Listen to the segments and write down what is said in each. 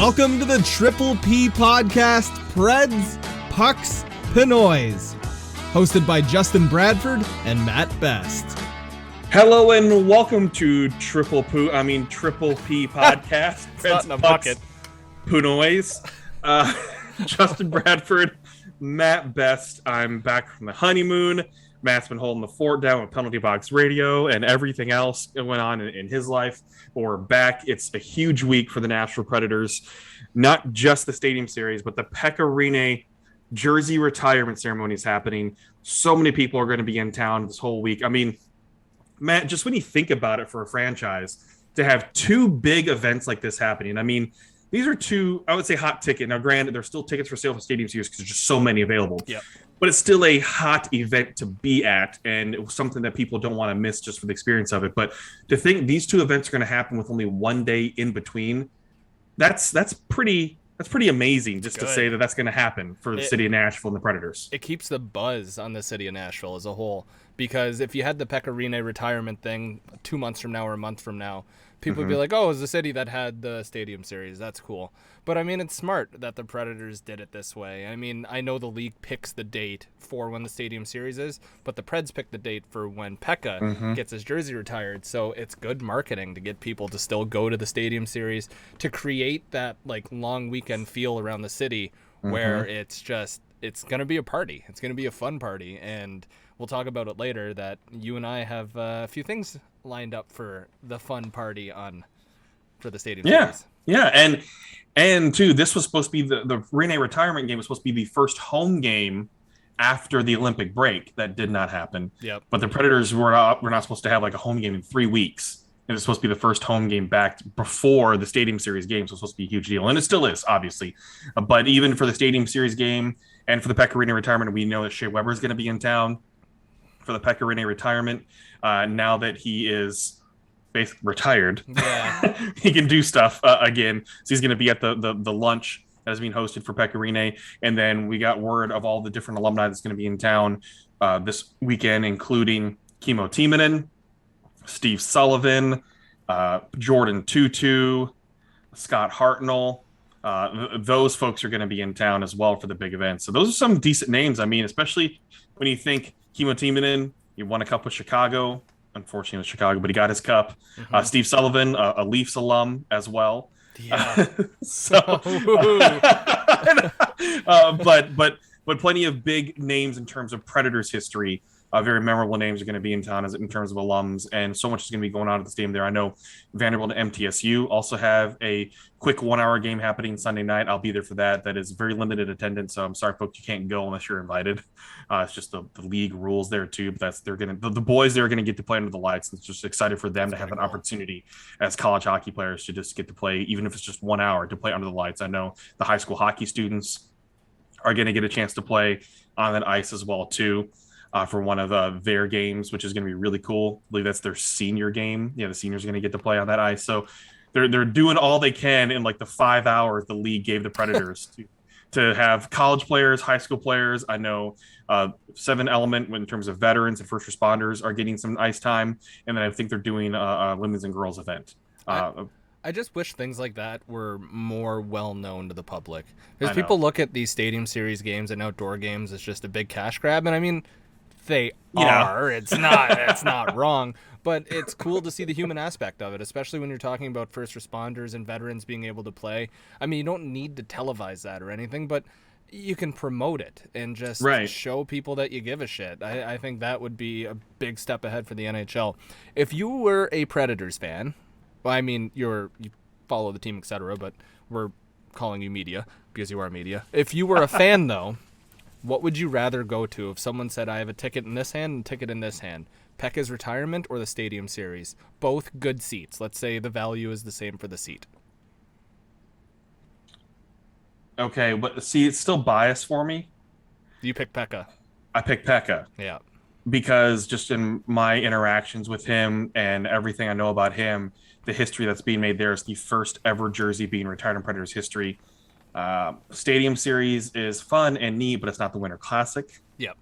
Welcome to the Triple P podcast, Preds, Pucks, Pinoys, hosted by Justin Bradford and Matt Best. Hello and welcome to Triple P podcast. Preds, Pucks, Pinoys. Justin Bradford, Matt Best. I'm back from the honeymoon. Matt's been holding the fort down with Penalty Box Radio and everything else that went on in his life. But we're back. It's a huge week for the Nashville Predators. Not just the Stadium Series, but the Pekka Rinne jersey retirement ceremony is happening. So many people are going to be in town this whole week. I mean, Matt, just when you think about it for a franchise, to have two big events like this happening, I mean, these are two, I would say, hot ticket. Now, granted, there's still tickets for sale for Stadium Series because there's just so many available. Yep. But it's still a hot event to be at, and it was something that people don't want to miss just for the experience of it. But to think these two events are going to happen with only one day in between, that's pretty amazing just to say that that's going to happen for the city of Nashville and the Predators. It keeps the buzz on the city of Nashville as a whole, because if you had the Pekka Rinne retirement thing 2 months from now or a month from now, people would be like, oh, it was the city that had the Stadium Series. That's cool. But, I mean, it's smart that the Predators did it this way. I mean, I know the league picks the date for when the Stadium Series is, but the Preds pick the date for when Pekka gets his jersey retired. So it's good marketing to get people to still go to the Stadium Series, to create that, like, long weekend feel around the city where it's going to be a party. It's going to be a fun party. And we'll talk about it later that you and I have a few things lined up for the fun party for the Stadium Series. Yeah, and too, this was supposed to be the Rinne retirement game was supposed to be the first home game after the Olympic break. That did not happen. Yep. But the Predators were not supposed to have like a home game in 3 weeks. It was supposed to be the first home game back before the Stadium Series game, so it was supposed to be a huge deal, and it still is, obviously. But even for the Stadium Series game and for the Pekka Rinne retirement, we know that Shea Weber is going to be in town for the Pekka Rinne retirement. Now that he is basically retired, he can do stuff again. So he's going to be at the lunch that is being hosted for Pekka Rinne. And then we got word of all the different alumni that's going to be in town this weekend, including Kimmo Timonen, Steve Sullivan, Jordan Tutu, Scott Hartnell. Those folks are going to be in town as well for the big event. So those are some decent names. I mean, especially when you think Kimmo Timonen, he won a cup with Chicago. Unfortunately, with Chicago, but he got his cup. Steve Sullivan, a Leafs alum as well. Yeah. But plenty of big names in terms of Predators history. Very memorable names are going to be in town in terms of alums, and so much is going to be going on at the stadium there. I know Vanderbilt and MTSU also have a quick 1 hour game happening Sunday night. I'll be there for that. That is very limited attendance, so I'm sorry, folks, you can't go unless you're invited. It's just the league rules there too. But the boys they're going to get to play under the lights. And it's just excited for them to have an opportunity as college hockey players to just get to play, even if it's just 1 hour, to play under the lights. I know the high school hockey students are going to get a chance to play on that ice as well too. For one of their games, which is going to be really cool. I believe that's their senior game. Yeah, the seniors are going to get to play on that ice. So they're doing all they can in like the 5 hours the league gave the Predators to have college players, high school players. I know 7 Element in terms of veterans and first responders are getting some ice time. And then I think they're doing a women's and girls event. I just wish things like that were more well known to the public. Because people look at these Stadium Series games and outdoor games as just a big cash grab. And I mean, they are. It's not wrong, but it's cool to see the human aspect of it, especially when you're talking about first responders and veterans being able to play. I mean, you don't need to televise that or anything, but you can promote it and just show people that you give a shit. I think that would be a big step ahead for the NHL. If you were a Predators fan, well, I mean, you follow the team, etc., but we're calling you media because you are media. If you were a fan, though, what would you rather go to if someone said, I have a ticket in this hand and a ticket in this hand? Pekka's retirement or the Stadium Series? Both good seats. Let's say the value is the same for the seat. Okay, but see, it's still biased for me. You pick Pekka. I pick Pekka. Yeah. Because just in my interactions with him and everything I know about him, the history that's being made there is the first ever jersey being retired in Predators history. Stadium Series is fun and neat, but it's not the Winter Classic. Yep.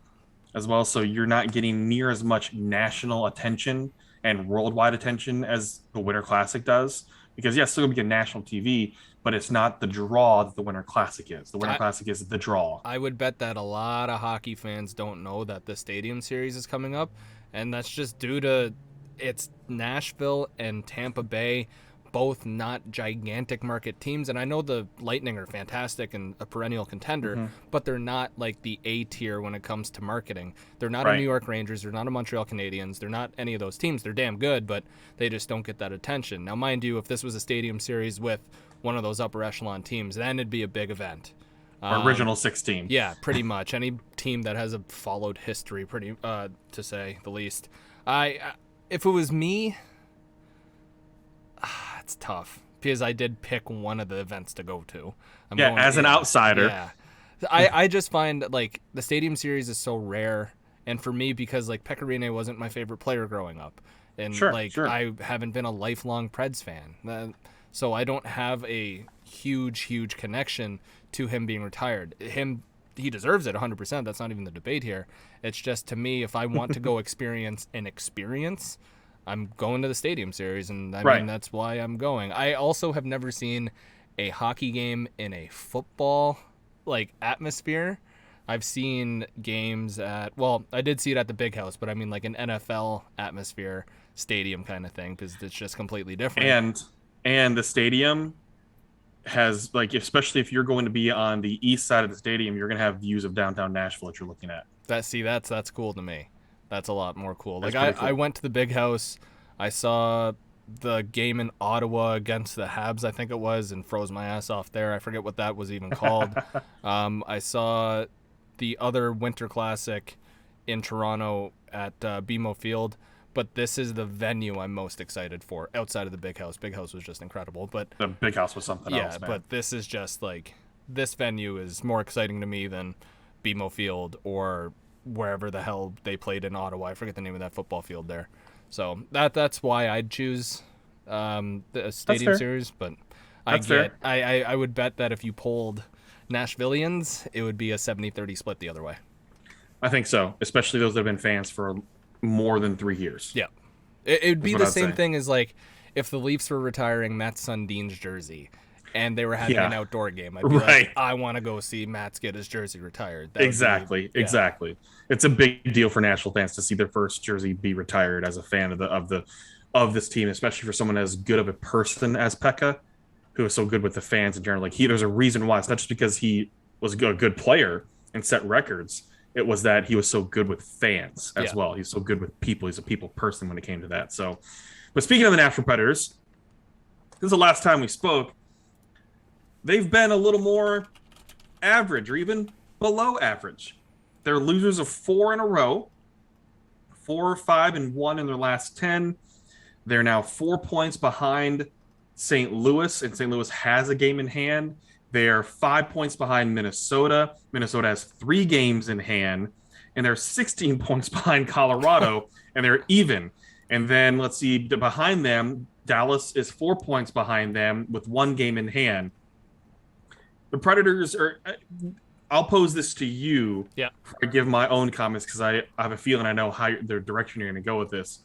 As well, so you're not getting near as much national attention and worldwide attention as the Winter Classic does. Because, yeah, it's still going to be a national TV, but it's not the draw that the Winter Classic is. The Winter Classic is the draw. I would bet that a lot of hockey fans don't know that the Stadium Series is coming up, and that's just due to it's Nashville and Tampa Bay, both not gigantic market teams. And I know the Lightning are fantastic and a perennial contender, but they're not like the A tier when it comes to marketing. They're not a New York Rangers. They're not a Montreal Canadiens. They're not any of those teams. They're damn good, but they just don't get that attention. Now, mind you, if this was a Stadium Series with one of those upper echelon teams, then it'd be a big event. Original 16. Yeah, pretty much. Any team that has a followed history, to say the least. If it was me, it's tough because I did pick one of the events to go to. As an outsider. Yeah. I just find like the Stadium Series is so rare, and for me, because like Pekka Rinne wasn't my favorite player growing up, and I haven't been a lifelong Preds fan, so I don't have a huge connection to him being retired. He deserves it 100%. That's not even the debate here. It's just, to me, if I want to go experience an experience, I'm going to the Stadium Series, and I mean, that's why I'm going. I also have never seen a hockey game in a football like atmosphere. I've seen games at, well, I did see it at the Big House, but I mean like an NFL atmosphere stadium kind of thing, because it's just completely different. And the stadium has, like, especially if you're going to be on the east side of the stadium, you're going to have views of downtown Nashville that you're looking at. That's cool to me. That's a lot more cool. That's like cool. I went to the Big House. I saw the game in Ottawa against the Habs, I think it was, and froze my ass off there. I forget what that was even called. I saw the other Winter Classic in Toronto at BMO Field, but this is the venue I'm most excited for outside of the Big House. Big House was just incredible, but the Big House was something else, man. But this is just like, this venue is more exciting to me than BMO Field or wherever the hell they played in Ottawa. I forget the name of that football field there. So that's why I'd choose the Stadium Series. But I would bet that if you polled Nashvillians, it would be a 70-30 split the other way. I think so, especially those that have been fans for more than 3 years. Yeah. It would be the same thing as like if the Leafs were retiring Matt Sundin's jersey and they were having an outdoor game. I'd be like, I want to go see Matt's get his jersey retired. Exactly. It's a big deal for Nashville fans to see their first jersey be retired as a fan of this team, especially for someone as good of a person as Pekka, who is so good with the fans in general. Like, there's a reason why. It's not just because he was a good player and set records. It was that he was so good with fans as well. He's so good with people. He's a people person when it came to that. So, but speaking of the Nashville Predators, this is the last time we spoke. They've been a little more average or even below average. They're losers of 4 in a row, 4, 5, and 1 in their last 10. They're now 4 points behind St. Louis, and St. Louis has a game in hand. They're 5 points behind Minnesota. Minnesota has 3 games in hand, and they're 16 points behind Colorado, and they're even. And then, let's see, behind them, Dallas is 4 points behind them with 1 game in hand. The Predators are... I'll pose this to you. Yeah. Before I give my own comments, because I have a feeling I know how the direction you're going to go with this.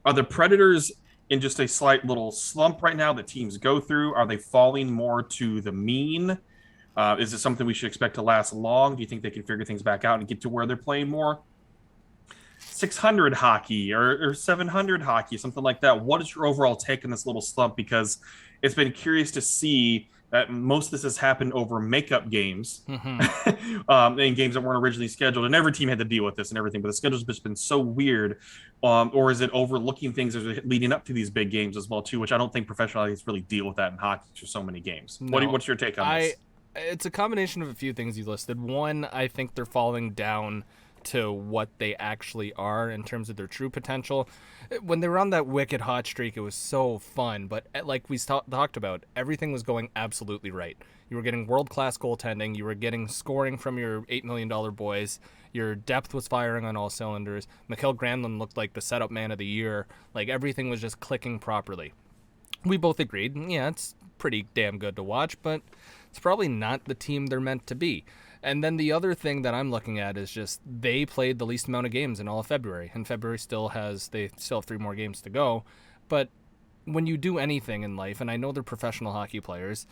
Are the Predators in just a slight little slump right now that teams go through? Are they falling more to the mean? Is it something we should expect to last long? Do you think they can figure things back out and get to where they're playing more 600 hockey or 700 hockey, something like that? What is your overall take on this little slump? Because it's been curious to see that most of this has happened over makeup games and games that weren't originally scheduled. And every team had to deal with this and everything, but the schedule's just been so weird. Or is it overlooking things as leading up to these big games as well, too, which I don't think professional athletes really deal with that in hockey for so many games. No, what's your take on this? It's a combination of a few things you listed. One, I think they're falling down to what they actually are in terms of their true potential. When they were on that wicked hot streak, it was so fun, but like we talked about, everything was going absolutely right. You were getting world-class goaltending, you were getting scoring from your $8 million boys, your depth was firing on all cylinders, Mikael Granlund looked like the setup man of the year, like everything was just clicking properly. We both agreed, yeah, it's pretty damn good to watch, but it's probably not the team they're meant to be. And then the other thing that I'm looking at is just they played the least amount of games in all of February. And February still have 3 more games to go. But when you do anything in life, and I know they're professional hockey players,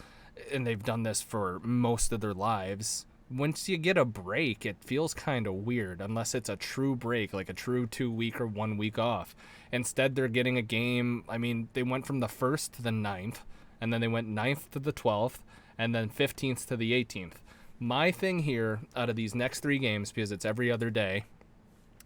and they've done this for most of their lives. Once you get a break, it feels kind of weird, unless it's a true break, like a true 2 week or 1 week off. Instead, they're getting a game. I mean, they went from the 1st to the 9th, and then they went 9th to the 12th, and then 15th to the 18th. My thing here, out of these next 3 games, because it's every other day,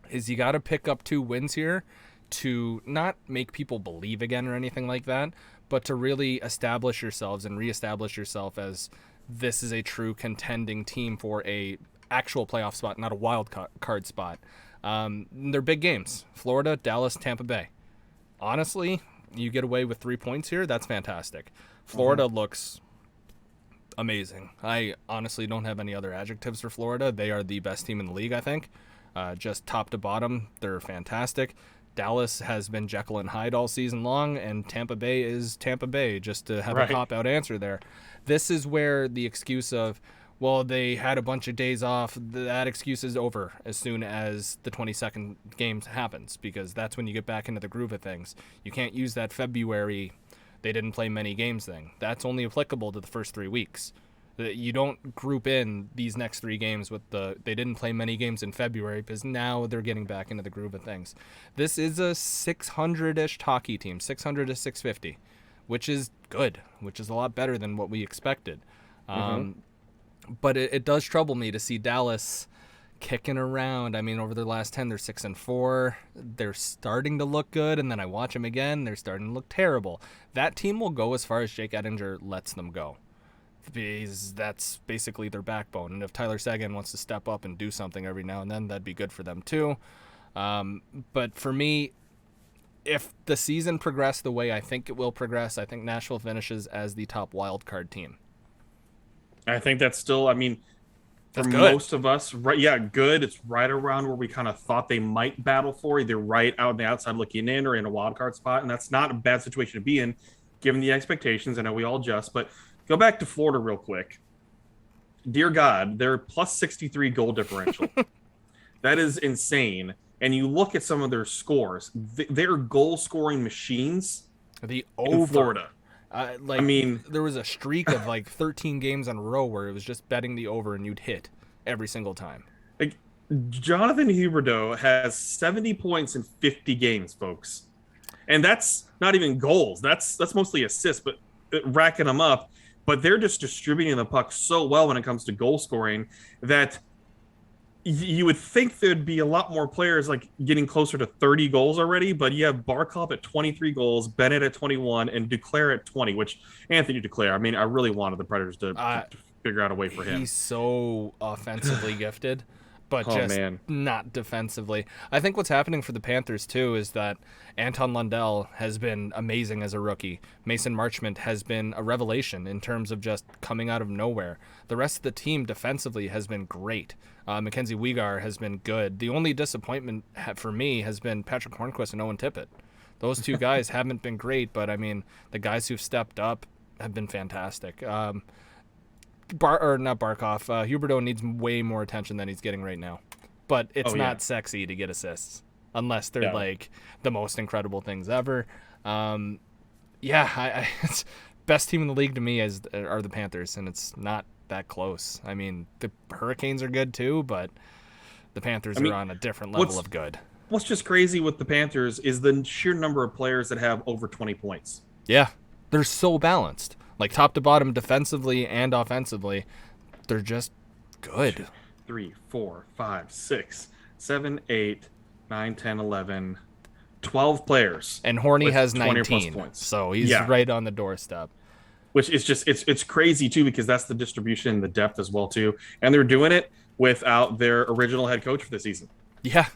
is you got to pick up 2 wins here to not make people believe again or anything like that, but to really establish yourselves and reestablish yourself as this is a true contending team for a actual playoff spot, not a wild card spot. They're big games. Florida, Dallas, Tampa Bay. Honestly, you get away with 3 points here, that's fantastic. Florida looks amazing. I honestly don't have any other adjectives for Florida. They are the best team in the league, I think. Just top to bottom, they're fantastic. Dallas has been Jekyll and Hyde all season long, and Tampa Bay is Tampa Bay, just to have a cop-out answer there. This is where the excuse of, well, they had a bunch of days off, that excuse is over as soon as the 22nd game happens, because that's when you get back into the groove of things. You can't use that February, they didn't play many games thing. That's only applicable to the first 3 weeks. You don't group in these next 3 games with they didn't play many games in February, because now they're getting back into the groove of things. This is a 600-ish hockey team, 600 to 650, which is good, which is a lot better than what we expected. But it does trouble me to see Dallas kicking around. I mean, over their last 10, they're 6-4. They're starting to look good, and then I watch them again, they're starting to look terrible. That team will go as far as Jake Ettinger lets them go, because that's basically their backbone. And if Tyler Seguin wants to step up and do something every now and then, that'd be good for them too. But for me, if the season progressed the way I think it will progress, I think Nashville finishes as the top wild card team. I think that's still, I mean, for most of us, right? Yeah, good. It's right around where we kind of thought they might battle for, either right out on the outside looking in or in a wild card spot. And that's not a bad situation to be in, given the expectations. I know we all adjust, but go back to Florida real quick. Dear God, they're plus 63 goal differential. That is insane. And you look at some of their scores, they're goal-scoring machines in Florida. I mean, there was a streak of like 13 games in a row where it was just betting the over and you'd hit every single time. Like, Jonathan Huberdeau has 70 points in 50 games, folks. And that's not even goals. That's mostly assists, but racking them up. But they're just distributing the puck so well when it comes to goal scoring that you would think there'd be a lot more players like getting closer to 30 goals already. But you have Barkov at 23 goals, Bennett at 21, and Duclair at 20, which Anthony Duclair, I mean, I really wanted the Predators to figure out a way for him. He's so offensively gifted, but not defensively. I think what's happening for the Panthers, too, is that Anton Lundell has been amazing as a rookie. Mason Marchment has been a revelation in terms of just coming out of nowhere. The rest of the team defensively has been great. Mackenzie Weegar has been good. The only disappointment for me has been Patrick Hornquist and Owen Tippett. Those 2 guys haven't been great, but, I mean, the guys who've stepped up have been fantastic. Not Barkov. Huberdeau needs way more attention than he's getting right now. But it's not sexy to get assists unless they're like the most incredible things ever. It's best team in the league to me are the Panthers, and it's not that close. I mean, the Hurricanes are good too, but the Panthers are on a different level of good. What's just crazy with the Panthers is the sheer number of players that have over 20 points. Yeah, they're so balanced. Like top to bottom, defensively and offensively, they're just good. 2, 3, 4, 5, 6, 7, 8, 9, 10, 11, 12 players. And Horny has 19 points. So he's right on the doorstep. Which is just, it's crazy too, because that's the distribution and the depth as well too. And they're doing it without their original head coach for the season. Yeah.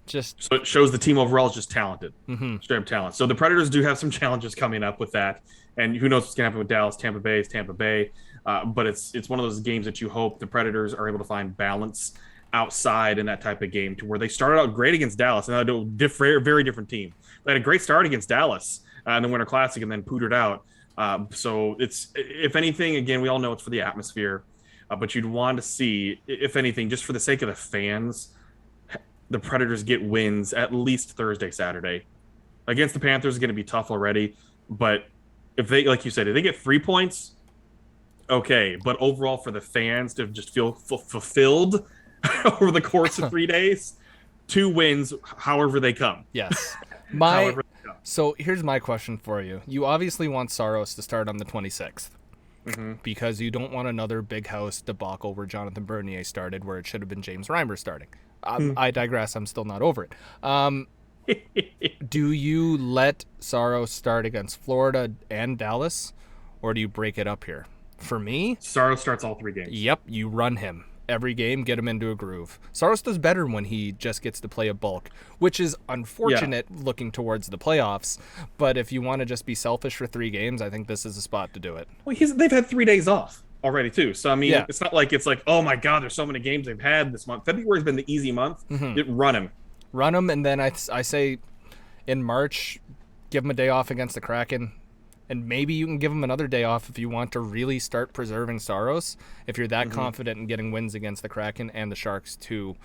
So it shows the team overall is just talented. Straight up talent. So the Predators do have some challenges coming up with that. And who knows what's going to happen with Dallas. Tampa Bay is Tampa Bay. But it's one of those games that you hope the Predators are able to find balance outside in that type of game, to where they started out great against Dallas, and they're a very different team. They had a great start against Dallas in the Winter Classic and then pootered out. So it's, if anything, again, we all know it's for the atmosphere, but you'd want to see, if anything, just for the sake of the fans, the Predators get wins at least Thursday, Saturday. Against the Panthers is going to be tough already, but if they, like you said, if they get 3 points, Okay, but overall for the fans to just feel fulfilled over the course of 3 days, 2 wins, however they come. Yes. However they come. So here's my question for you. You obviously want Saros to start on the 26th. Because you don't want another big house debacle where Jonathan Bernier started, where it should have been James Reimer starting. I digress. I'm still not over it. Do you let Saros start against Florida and Dallas, or do you break it up here? For me, Saros starts all 3 games. Yep, you run him. Every game, get him into a groove. Saros does better when he just gets to play a bulk, which is unfortunate looking towards the playoffs. But if you want to just be selfish for 3 games, I think this is a spot to do it. Well, they've had 3 days off already, too. So, I mean, it's not like oh, my God, there's so many games they've had this month. February's been the easy month. Run him. Run him, and then I say in March, give him a day off against the Kraken. And maybe you can give him another day off if you want to really start preserving Saros. If you're that confident in getting wins against the Kraken and the Sharks, two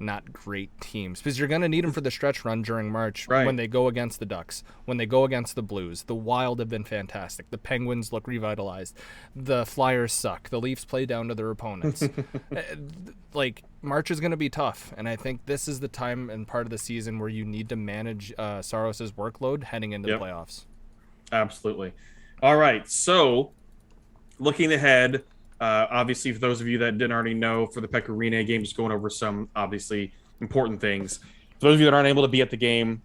not great teams. Because you're going to need him for the stretch run during March when they go against the Ducks, when they go against the Blues. The Wild have been fantastic. The Penguins look revitalized. The Flyers suck. The Leafs play down to their opponents. March is going to be tough. And I think this is the time and part of the season where you need to manage Saros' workload heading into the playoffs. Absolutely. All right. So, looking ahead, obviously, for those of you that didn't already know, for the Pekka Rinne game, just going over some obviously important things. For those of you that aren't able to be at the game,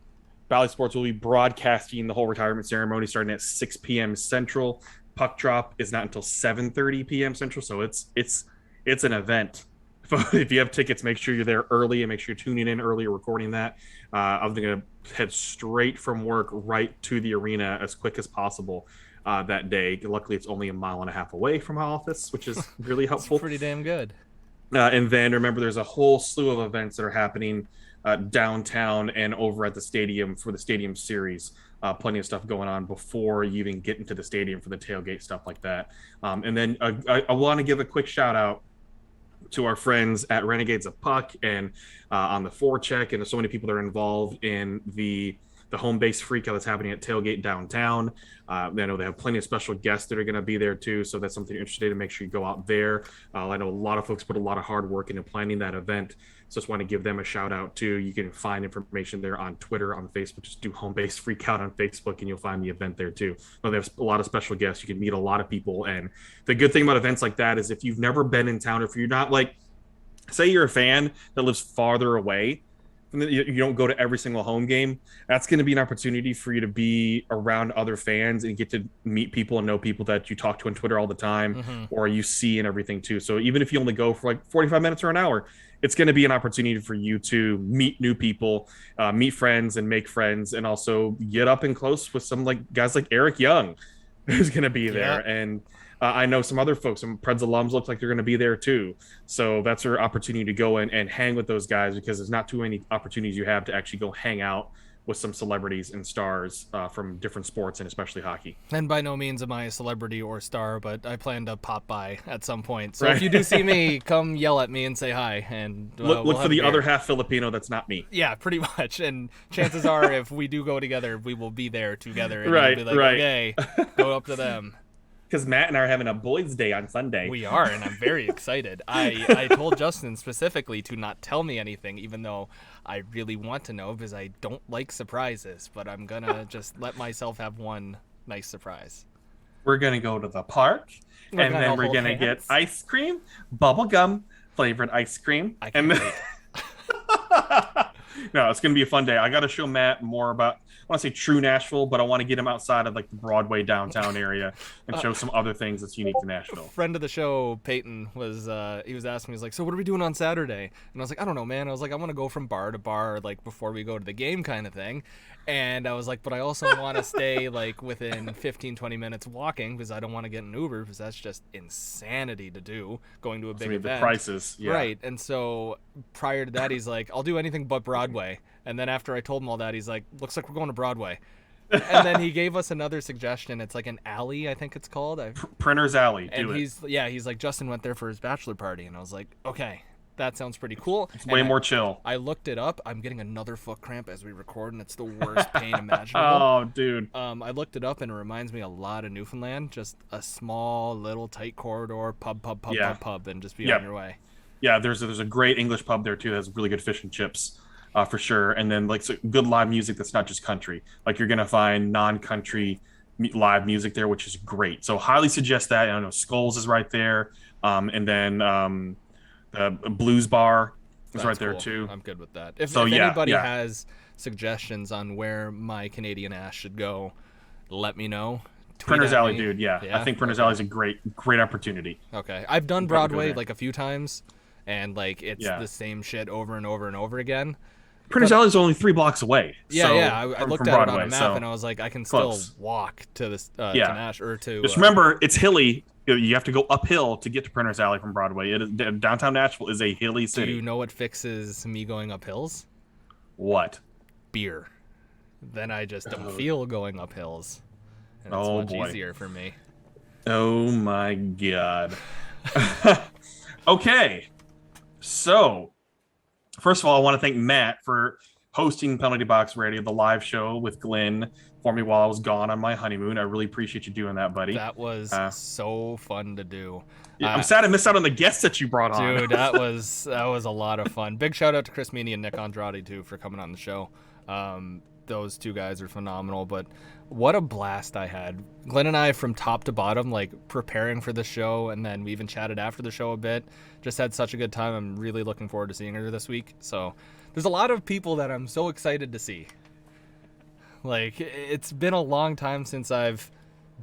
Bally Sports will be broadcasting the whole retirement ceremony starting at 6 p.m. Central. Puck drop is not until 7:30 p.m. Central, so it's an event. If you have tickets, make sure you're there early and make sure you're tuning in early or recording that. I'm going to head straight from work right to the arena as quick as possible that day. Luckily, it's only 1.5 miles away from my office, which is really helpful. It's pretty damn good. And then remember, there's a whole slew of events that are happening downtown and over at the stadium for the stadium series. Plenty of stuff going on before you even get into the stadium for the tailgate, stuff like that. And then I want to give a quick shout out to our friends at Renegades of Puck and on the forecheck, and there's so many people that are involved in the home base freakout that's happening at Tailgate downtown. I know they have plenty of special guests that are going to be there too, so that's something you're interested in. Make sure you go out there. I know a lot of folks put a lot of hard work into planning that event, so just want to give them a shout out too. You can find information there on Twitter, on Facebook. Just do home base freakout on Facebook and you'll find the event there too. They have a lot of special guests. You can meet a lot of people, and the good thing about events like that is if you've never been in town, or if you're not, like, say you're a fan that lives farther away, you don't go to every single home game, that's going to be an opportunity for you to be around other fans and get to meet people and know people that you talk to on Twitter all the time or you see and everything too. So even if you only go for like 45 minutes or an hour, it's going to be an opportunity for you to meet new people, meet friends and make friends, and also get up and close with some like guys like Eric Young, who's going to be there. And I know some other folks, some Preds alums look like they're going to be there too. So that's your opportunity to go in and hang with those guys, because there's not too many opportunities you have to actually go hang out with some celebrities and stars from different sports, and especially hockey. And by no means am I a celebrity or star, but I plan to pop by at some point. So if you do see me, come yell at me and say hi. And look for the other half Filipino that's not me. Yeah, pretty much. And chances are, if we do go together, we will be there together. And Right, we'll be like, right. Okay, go up to them. Because Matt and I are having a boys' day on Sunday. We are, and I'm very excited. I told Justin specifically to not tell me anything, even though I really want to know, because I don't like surprises. But I'm going to just let myself have one nice surprise. We're going to go to the park, and then we're going to get ice cream, bubble gum flavored ice cream. I can't wait. No, it's going to be a fun day. I got to show Matt more about, I want to say true Nashville, but I want to get him outside of like the Broadway downtown area and show some other things that's unique to Nashville. Friend of the show, Peyton, he was asking me, he's like, so what are we doing on Saturday? And I was like, I don't know, man. I was like, I want to go from bar to bar, like before we go to the game kind of thing. And I was like, but I also want to stay like within 15, 20 minutes walking, because I don't want to get an Uber, because that's just insanity to do, going to a big event. The prices, yeah. Right. And so prior to that, he's like, I'll do anything but Broadway. And then after I told him all that, he's like, looks like we're going to Broadway. And then he gave us another suggestion. It's like an alley, I think it's called. Printer's Alley. He's like, Justin went there for his bachelor party. And I was like, okay, That sounds pretty cool. It's way more chill. I looked it up. I'm getting another foot cramp as we record, and it's the worst pain imaginable. Oh, dude. I looked it up, and it reminds me a lot of Newfoundland. Just a small, little, tight corridor, pub, and just be on your way. Yeah, there's a great English pub there too. That has really good fish and chips, for sure. And then like good live music that's not just country. Like you're gonna find non-country live music there, which is great. So highly suggest that. I don't know, Skulls is right there, and then the Blues Bar is right there too. I'm good with that. If anybody has suggestions on where my Canadian ass should go, let me know. Printer's Alley, dude. Yeah, I think Printer's Alley is a great opportunity. Okay, I've done Broadway like a few times, and like it's the same shit over and over and over again. Printer's Alley is only 3 blocks away. I looked at it on a map and I was like, I can still walk to this to Nash or to. Just remember, it's hilly. You have to go uphill to get to Printer's Alley from Broadway. Downtown Nashville is a hilly city. Do you know what fixes me going up hills? What? Beer. Then I just don't feel going up hills. And it's much easier for me. Oh my god. Okay. So, first of all, I want to thank Matt for hosting Penalty Box Radio, the live show with Glenn, for me while I was gone on my honeymoon. I really appreciate you doing that, buddy. That was so fun to do. I'm sad I missed out on the guests that you brought on. Dude, that was a lot of fun. Big shout out to Chris Meany and Nick Andrade too for coming on the show. Those two guys are phenomenal, but what a blast I had. Glenn and I, from top to bottom, like preparing for the show, and then we even chatted after the show a bit. Just had such a good time. I'm really looking forward to seeing her this week. So there's a lot of people that I'm so excited to see. Like, it's been a long time since I've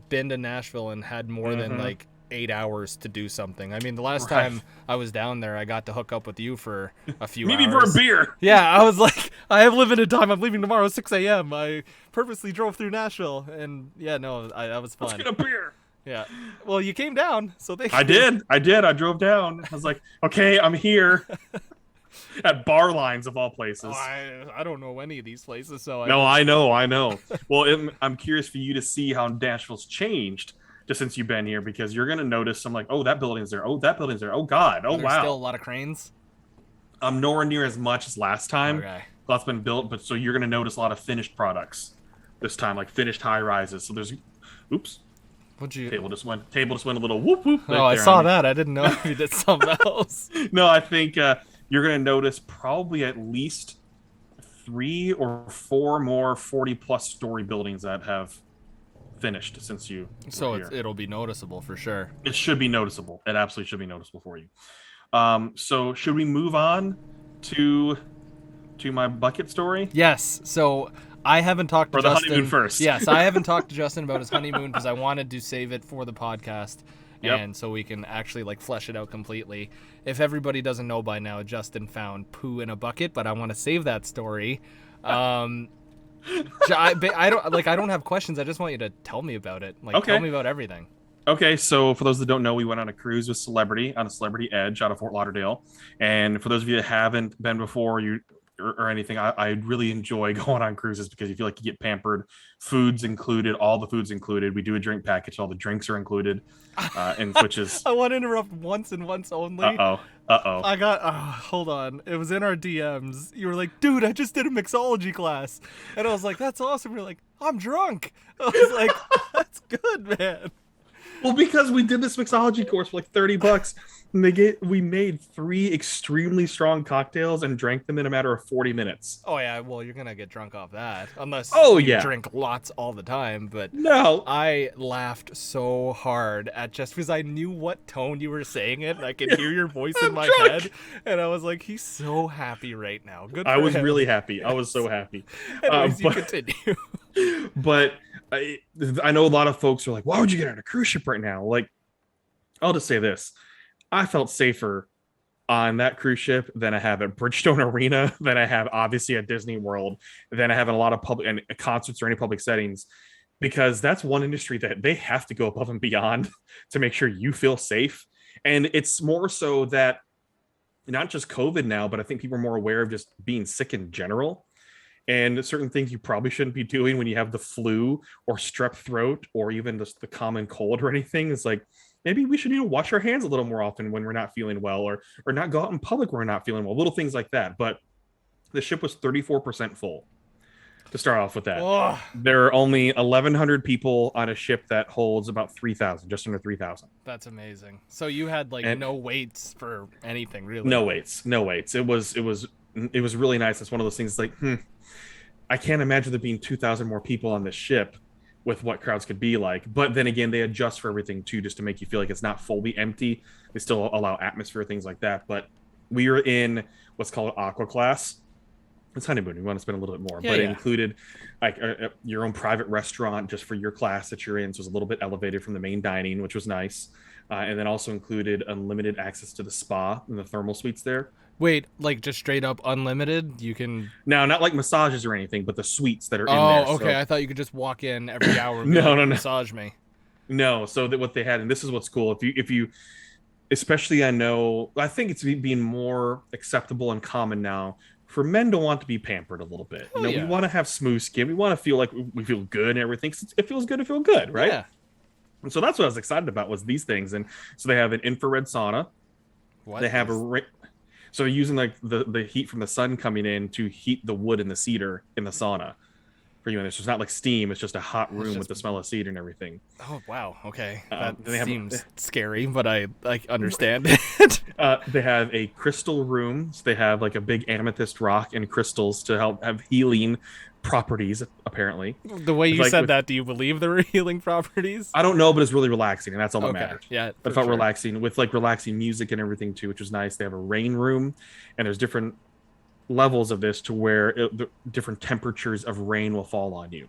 been to Nashville and had more than like 8 hours to do something. I mean, the last time I was down there, I got to hook up with you for a few hours. Maybe for a beer. Yeah, I was like, I have limited time. I'm leaving tomorrow at 6 a.m. I purposely drove through Nashville, and that was fun. Let's get a beer. Yeah. Well, you came down, so thank you. I did. I drove down. I was like, okay, I'm here. At bar lines of all places. I don't know any of these places, so I know. Well, I'm curious for you to see how Nashville's changed just since you've been here, because you're gonna notice some like, oh, that building's there. Oh, that building's there. Oh God. Oh wow. There's still a lot of cranes. Nowhere near as much as last time. Okay. That's been built, but so you're gonna notice a lot of finished products this time, like finished high rises. So there's, oops. What'd you? Table just went a little whoop whoop. Oh, I saw that. I didn't know if you did something else. No, I think you're gonna notice probably at least 3 or 4 more 40-plus story buildings that have finished since you. So it'll be noticeable for sure. It should be noticeable. It absolutely should be noticeable for you. So should we move on to my bucket story? Yes. So I haven't talked to Justin. Justin. The honeymoon first. Yes, I haven't talked to Justin about his honeymoon because I wanted to save it for the podcast. Yep. And so we can actually like flesh it out completely. If everybody doesn't know by now, Justin found poo in a bucket, but I want to save that story. I don't have questions. I just want you to tell me about it. Tell me about everything. Okay, so for those that don't know, we went on a cruise with Celebrity on a Celebrity Edge out of Fort Lauderdale. And for those of you that haven't been before, or anything, I really enjoy going on cruises because you feel like you get pampered. Food's included, all the food's included. We do a drink package, all the drinks are included, and which is. I want to interrupt once and once only. I got. Hold on. It was in our DMs. You were like, "Dude, I just did a mixology class," and I was like, "That's awesome." You're like, "I'm drunk." I was like, "That's good, man." Well, because we did this mixology course for like $30, and we made 3 extremely strong cocktails and drank them in a matter of 40 minutes. Oh yeah, well you're gonna get drunk off that unless you drink lots all the time. But no, I laughed so hard at just because I knew what tone you were saying it, and I could hear your voice in my head, and I was like, he's so happy right now. Good. I was really happy. I was so happy. Anyways, you continue. But I know a lot of folks are like, why would you get on a cruise ship right now? Like, I'll just say this. I felt safer on that cruise ship than I have at Bridgestone Arena, than I have obviously at Disney World, than I have in a lot of public and concerts or any public settings, because that's one industry that they have to go above and beyond to make sure you feel safe. And it's more so that not just COVID now, but I think people are more aware of just being sick in general. And certain things you probably shouldn't be doing when you have the flu or strep throat or even just the common cold or anything. It's like, maybe we should wash our hands a little more often when we're not feeling well, or not go out in public when we're not feeling well, little things like that. But the ship was 34% full to start off with that. Oh. There are only 1,100 people on a ship that holds about 3,000, just under 3,000. That's amazing. So you had no waits for anything, really? No waits. It was really nice. It's one of those things like, I can't imagine there being 2,000 more people on this ship with what crowds could be like. But then again, they adjust for everything too, just to make you feel like it's not fully empty. They still allow atmosphere, things like that. But we were in what's called Aqua Class. It's Honeymoon. We want to spend a little bit more, but it included like your own private restaurant just for your class that you're in. So it was a little bit elevated from the main dining, which was nice. And then also included unlimited access to the spa and the thermal suites there. Wait, like just straight up unlimited? You can... No, not like massages or anything, but the suites that are in there. Oh, okay. So... I thought you could just walk in every hour and no. massage me. No, so that what they had, and this is what's cool, if you especially I think it's being more acceptable and common now for men to want to be pampered a little bit. We want to have smooth skin. We want to feel like we feel good and everything. It feels good to feel good, right? Yeah. And so that's what I was excited about, was these things. And so they have an infrared sauna. They have so they're using like the heat from the sun coming in to heat the wood and the cedar in the sauna for you. And it's just not like steam. It's just a hot room with the smell of cedar and everything. Oh, wow. Okay. That seems scary, but I understand it. They have a crystal room. So they have like a big amethyst rock and crystals to help have healing properties, apparently. The way you said that, do you believe there were healing properties? I don't know, but it's really relaxing, and that's all that matters. Yeah, but it felt relaxing, with like relaxing music and everything too, which was nice. They have a rain room, and there's different levels of this to where the different temperatures of rain will fall on you.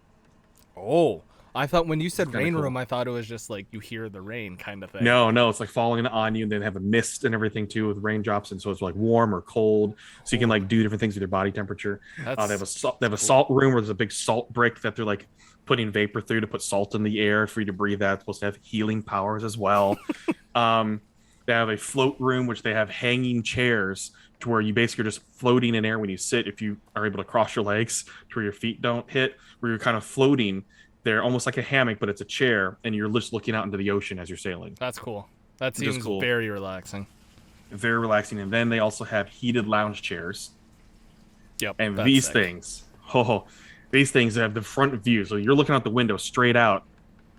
Oh, I thought when you said rain room, I thought it was just like you hear the rain kind of thing. No, it's like falling on you, and then they have a mist and everything too with raindrops, and so it's like warm or cold, so you can like do different things with your body temperature. They have a salt room where there's a big salt brick that they're like putting vapor through to put salt in the air for you to breathe out. It's supposed to have healing powers as well. They have a float room, which they have hanging chairs to where you basically are just floating in air when you sit, if you are able to cross your legs to where your feet don't hit, where you're kind of floating. They're almost like a hammock, but it's a chair, and you're just looking out into the ocean as you're sailing. That's cool. That seems very relaxing. Very relaxing. And then they also have heated lounge chairs. Yep. And these things have the front view. So you're looking out the window straight out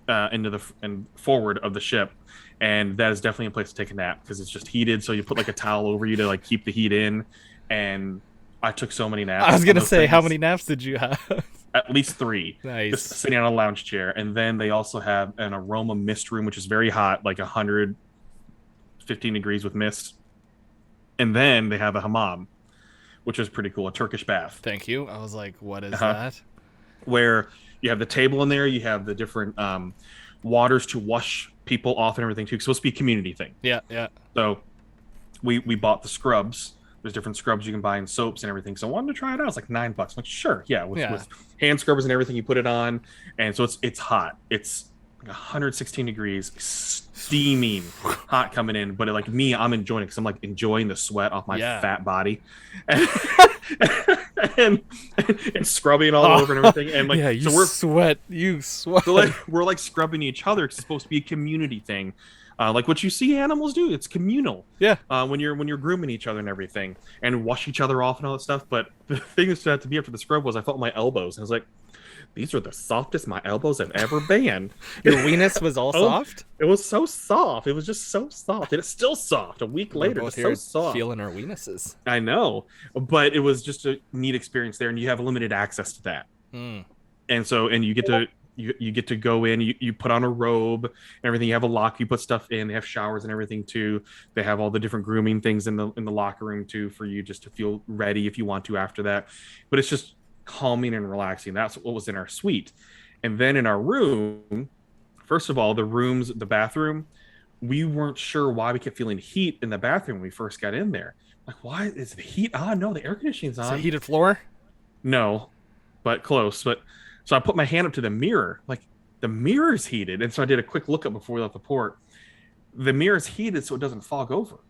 into and forward of the ship. And that is definitely a place to take a nap because it's just heated. So you put like a towel over you to like keep the heat in. And I took so many naps. I was going to say, how many naps did you have? At least 3. Nice. Just sitting on a lounge chair. And then they also have an aroma mist room, which is very hot, like 115 degrees with mist. And then they have a hammam, which is pretty cool, a Turkish bath. Thank you. I was like, what is that? Where you have the table in there, you have the different waters to wash people off and everything too. It's supposed to be a community thing. Yeah. So we bought the scrubs. There's different scrubs you can buy and soaps and everything. So I wanted to try it out. It's like $9. I'm like, sure, yeah, with hand scrubbers and everything, you put it on, and so it's hot. It's like 116 degrees, steaming hot coming in. But like me, I'm enjoying it because I'm like enjoying the sweat off my fat body, and scrubbing all over and everything. And like, you sweat. So like, we're like scrubbing each other because it's supposed to be a community thing. Like what you see animals do, it's communal. Yeah. When you're grooming each other and everything, and wash each other off and all that stuff. But the thing that had to be after the scrub was I felt my elbows, and I was like, these are the softest my elbows have ever been. Your weenus was all soft? It was so soft. It was just so soft, and it's still soft. A week later, it's so soft. Feeling our weenuses. I know, but it was just a neat experience there, and you have limited access to that. And so, and you get to. You get to go in, you put on a robe and everything. You have a lock, you put stuff in. They have showers and everything too. They have all the different grooming things in the locker room too for you just to feel ready if you want to after that. But it's just calming and relaxing. That's what was in our suite. And then in our room, first of all, the bathroom, we weren't sure why we kept feeling heat in the bathroom when we first got in there. Like, why is the heat on? No, the air conditioning's on. Is it heated floor? No, but close. So I put my hand up to the mirror, like the mirror's heated. And so I did a quick look up before we left the port. The mirror's heated so it doesn't fog over.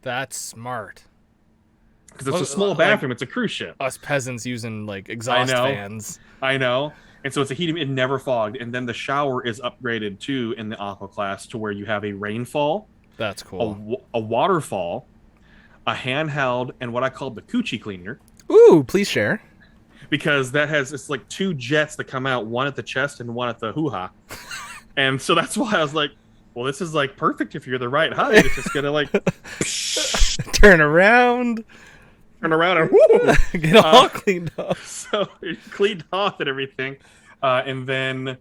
That's smart. Because it's a small bathroom. It's a cruise ship. Us peasants using like exhaust fans. I know. And so it's a heating, it never fogged. And then the shower is upgraded too in the aqua class to where you have a rainfall. That's cool. A waterfall, a handheld, and what I call the coochie cleaner. Ooh, please share. Because it's like 2 jets that come out, one at the chest and one at the hoo-ha. And so that's why I was like, well, this is like perfect if you're the right height. It's just gonna like turn around and woo! Get all cleaned up. So it cleaned off and everything. And then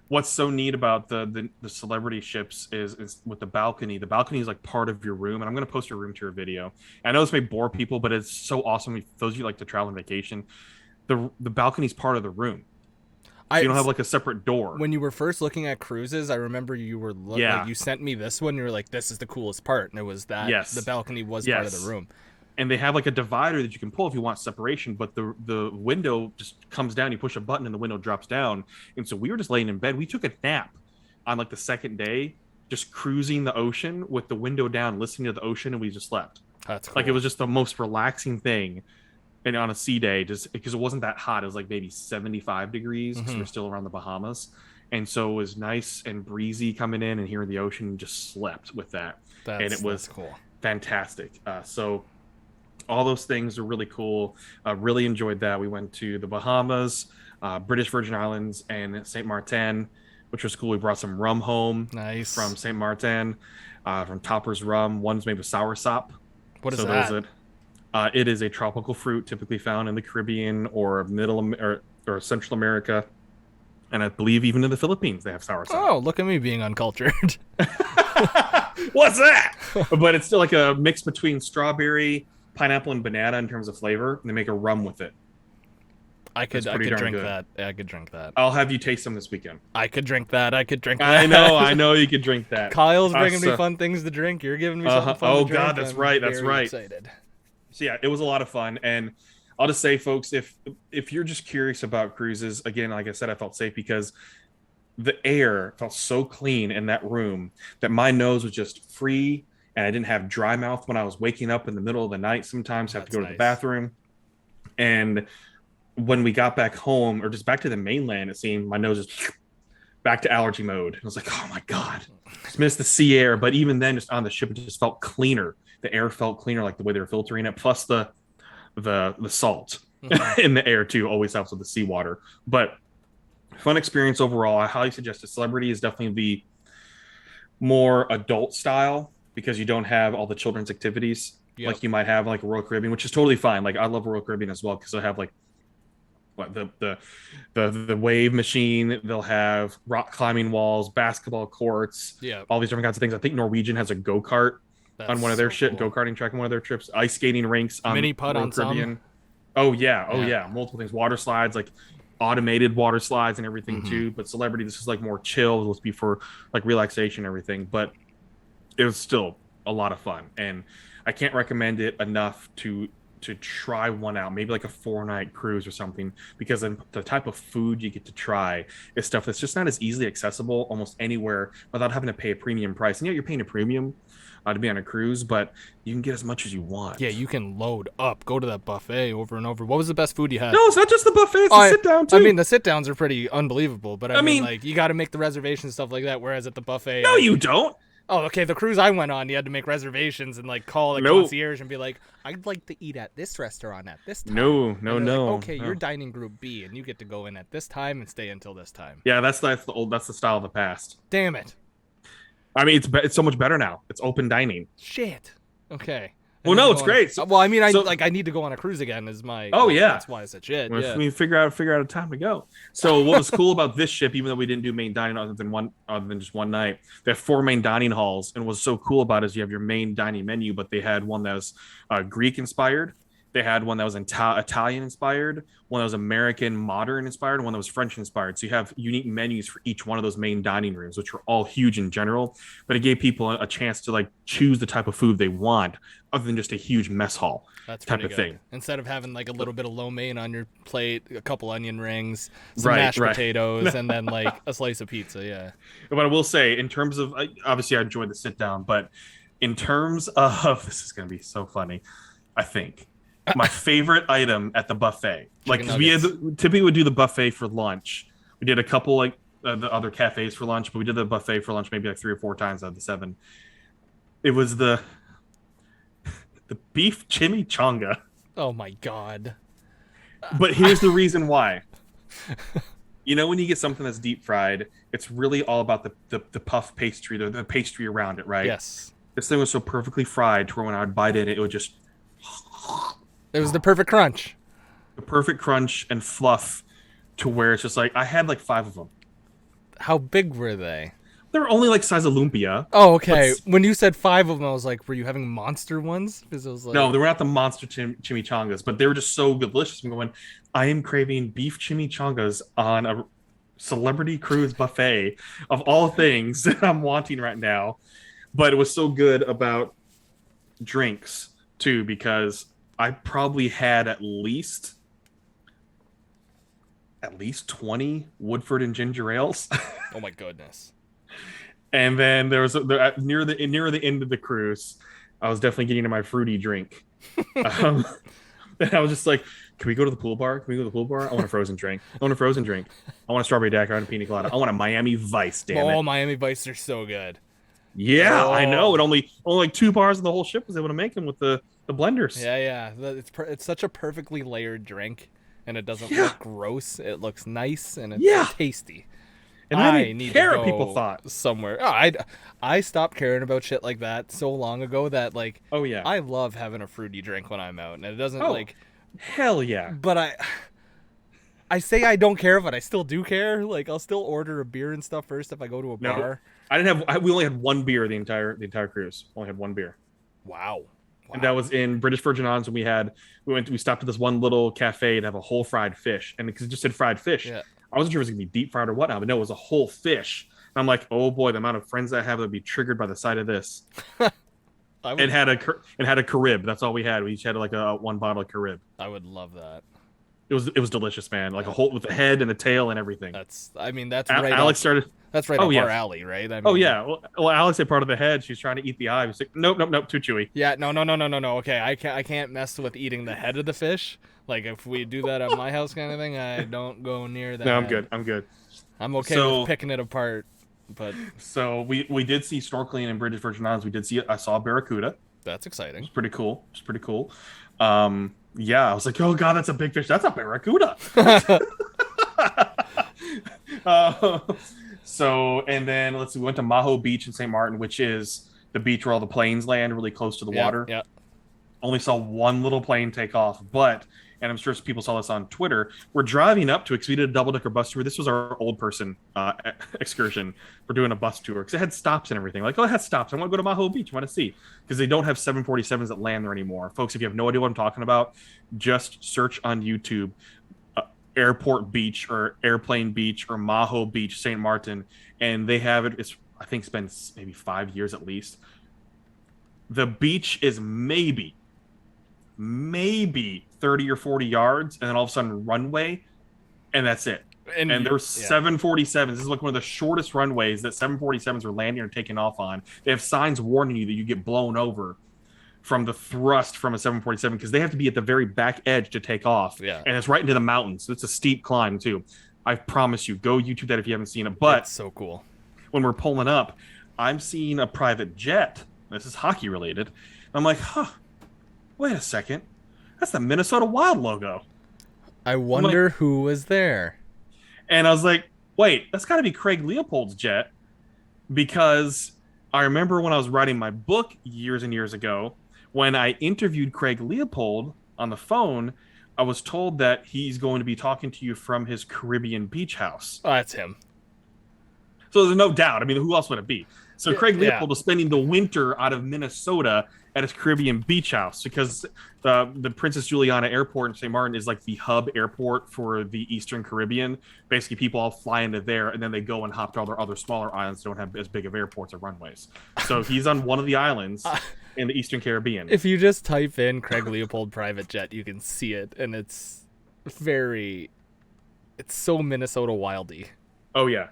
what's so neat about the celebrity ships is with the balcony. The balcony is like part of your room, and I'm gonna post your room tour video. I know this may bore people, but it's so awesome. If those of you like to travel on vacation, the balcony is part of the room. So you don't have like a separate door. When you were first looking at cruises, I remember you were like, you sent me this one. You were like, "This is the coolest part," and it was that the balcony was part of the room. And they have like a divider that you can pull if you want separation, but the window just comes down. You push a button and the window drops down. And so we were just laying in bed. We took a nap on like the second day, just cruising the ocean with the window down, listening to the ocean, and we just slept. That's cool. Like it was just the most relaxing thing. And on a sea day, just because it wasn't that hot, it was like maybe 75 degrees because we're still around the Bahamas. And so it was nice and breezy coming in and hearing the ocean, and just slept with that. And it was cool. Fantastic. So all those things are really cool. Really enjoyed that. We went to the Bahamas, British Virgin Islands, and St. Martin, which was cool. We brought some rum home from St. Martin, from Topper's Rum. One's made with soursop. What is that? It is a tropical fruit typically found in the Caribbean or or Central America, and I believe even in the Philippines they have soursop. Oh, look at me being uncultured. What's that? But it's still like a mix between strawberry, pineapple, and banana in terms of flavor, and they make a rum with it. I could drink that. Yeah, I could drink that. I'll have you taste some this weekend. I could drink that. I know you could drink that. Kyle's bringing me fun things to drink. You're giving me something fun to drink. God, that's right. That's right. Excited. So yeah, it was a lot of fun, and I'll just say, folks, if you're just curious about cruises, again, like I said, I felt safe because the air felt so clean in that room that my nose was just free, and I didn't have dry mouth when I was waking up in the middle of the night. Sometimes I have to go to the bathroom, and when we got back home or just back to the mainland, it seemed my nose just back to allergy mode. I was like, oh my God, just missed the sea air. But even then, just on the ship, it just felt cleaner. The air felt cleaner, like the way they were filtering it. Plus the salt in the air too always helps with the seawater. But fun experience overall. I highly suggest it. Celebrity is definitely the more adult style because you don't have all the children's activities like you might have like Royal Caribbean, which is totally fine. Like I love Royal Caribbean as well because they have like the wave machine. They'll have rock climbing walls, basketball courts, all these different kinds of things. I think Norwegian has a go-kart on one of their go-karting track on one of their trips. Ice skating rinks on mini putt on Caribbean. Yeah, multiple things. Water slides, like automated water slides and everything too. But Celebrity, this is like more chill. Let's be for like relaxation and everything. But it was still a lot of fun, and I can't recommend it enough to try one out. Maybe like a 4-night cruise or something, because then the type of food you get to try is stuff that's just not as easily accessible almost anywhere without having to pay a premium price. And you're paying a premium to be on a cruise, but you can get as much as you want. Yeah, you can load up, go to that buffet over and over. What was the best food you had? No, it's not just the buffet, it's the sit down too. I mean, the sit downs are pretty unbelievable, but I mean like you got to make the reservations, stuff like that, whereas at the buffet you don't. Oh, okay. The cruise I went on, you had to make reservations and like call the concierge and be like, "I'd like to eat at this restaurant at this time." No. Okay, you're dining group B, and you get to go in at this time and stay until this time. Yeah, that's the style of the past. Damn it. I mean, it's so much better now. It's open dining. Shit. Okay. Well, no, it's great. Well, I mean, I need to go on a cruise again. Is my that's why I said shit. We figure out a time to go. So what was cool about this ship, even though we didn't do main dining other than just one night, they have 4 main dining halls, and what's so cool about it is you have your main dining menu, but they had one that was Greek inspired. They had one that was Italian inspired, one that was American modern inspired, and one that was French inspired. So you have unique menus for each one of those main dining rooms, which were all huge in general, but it gave people a chance to like choose the type of food they want other than just a huge mess hall type of thing. Instead of having like a little bit of lo mein on your plate, a couple onion rings, some mashed potatoes, and then like a slice of pizza. Yeah. But I will say, in terms of, obviously I enjoyed the sit down, but in terms of, this is going to be so funny, I think. My favorite item at the buffet, like, because we typically would do the buffet for lunch, We did a couple like the other cafes for lunch, but we did the buffet for lunch maybe like 3 or 4 times out of the 7. It was the beef chimichanga. Oh my god. But here's the reason why. You know, when you get something that's deep fried, it's really all about the puff pastry, the pastry around it, right? Yes. This thing was so perfectly fried to where when I would bite it would just... It was the perfect crunch. The perfect crunch and fluff to where it's just like, I had like 5 of them. How big were they? They were only like size of lumpia. Oh, okay. When you said 5 of them, I was like, were you having monster ones? Because I was like... No, they were not the monster chimichangas, but they were just so delicious. I'm going, I am craving beef chimichangas on a celebrity cruise buffet of all things that I'm wanting right now. But it was so good about drinks too, because I probably had at least 20 Woodford and ginger ales. Oh my goodness. And then there was near the end of the cruise, I was definitely getting into my fruity drink. And I was just like, can we go to the pool bar? Can we go to the pool bar? I want a frozen drink. I want a strawberry daiquiri and a pina colada. I want a Miami Vice, damn it. Oh, Miami Vice are so good. Yeah, I know. It only like 2 bars of the whole ship was able to make them with the blenders. Yeah. It's such a perfectly layered drink, and it doesn't look gross. It looks nice, and it's tasty. And I didn't care what people thought. Somewhere. Oh, I stopped caring about shit like that so long ago that, like, oh yeah, I love having a fruity drink when I'm out, and it doesn't hell yeah. But I say I don't care, but I still do care. Like, I'll still order a beer and stuff first if I go to a bar. We only had 1 beer the entire cruise. Only had 1 beer. Wow. And that was in British Virgin Islands. And we stopped at this one little cafe to have a whole fried fish, and because it just said fried fish, I wasn't sure if it was gonna be deep fried or whatnot, but no, it was a whole fish. And I'm like, oh boy, the amount of friends I have that would be triggered by the sight of this. It had a Carib. That's all we had. We each had like a 1 bottle of Carib. I would love that. It was delicious, man. Like a whole with the head and the tail and everything. That's Alex up our alley, right? I mean, Well, Alex had part of the head. She's trying to eat the eye. He's like, nope, too chewy. Yeah, no. Okay, I can't mess with eating the head of the fish. Like, if we do that at my house, kind of thing, I don't go near that. No, I'm good. I'm okay with picking it apart, but so we did see snorkeling in British Virgin Islands. I saw a barracuda. That's exciting. It's pretty cool. Yeah, I was like, oh god, that's a big fish. That's a barracuda. So, and then we went to Maho Beach in St. Martin, which is the beach where all the planes land, really close to the water. Yeah. Only saw 1 little plane take off, and I'm sure people saw this on Twitter, we're driving up to it because we did a double-decker bus tour. This was our old person excursion. We're doing a bus tour because it had stops and everything. Like, oh, it has stops. I want to go to Maho Beach. I want to see. Because they don't have 747s that land there anymore. Folks, if you have no idea what I'm talking about, just search on YouTube Airport Beach or Airplane Beach or Maho Beach, St. Martin, and they have it. I think it's been maybe 5 years at least. The beach is maybe 30 or 40 yards, and then all of a sudden runway, and that's it. And there's 747s. This is like one of the shortest runways that 747s are landing or taking off on. They have signs warning you that you get blown over from the thrust from a 747 because they have to be at the very back edge to take off. Yeah. And it's right into the mountains. So it's a steep climb too. I promise you, go YouTube that if you haven't seen it. But that's so cool. When we're pulling up, I'm seeing a private jet. This is hockey related. I'm like, wait a second. That's the Minnesota Wild logo. I wonder who was there. And I was like, wait, that's got to be Craig Leopold's jet. Because I remember when I was writing my book years and years ago, when I interviewed Craig Leopold on the phone, I was told that he's going to be talking to you from his Caribbean beach house. Oh, that's him. So there's no doubt. I mean, who else would it be? So Craig Leopold was spending the winter out of Minnesota at his Caribbean beach house because the Princess Juliana Airport in St. Martin is like the hub airport for the Eastern Caribbean. Basically, people all fly into there, and then they go and hop to all their other smaller islands that don't have as big of airports or runways. So he's on one of the islands in the Eastern Caribbean. If you just type in Craig Leopold private jet, you can see it, and it's so Minnesota wildy. Oh, yeah.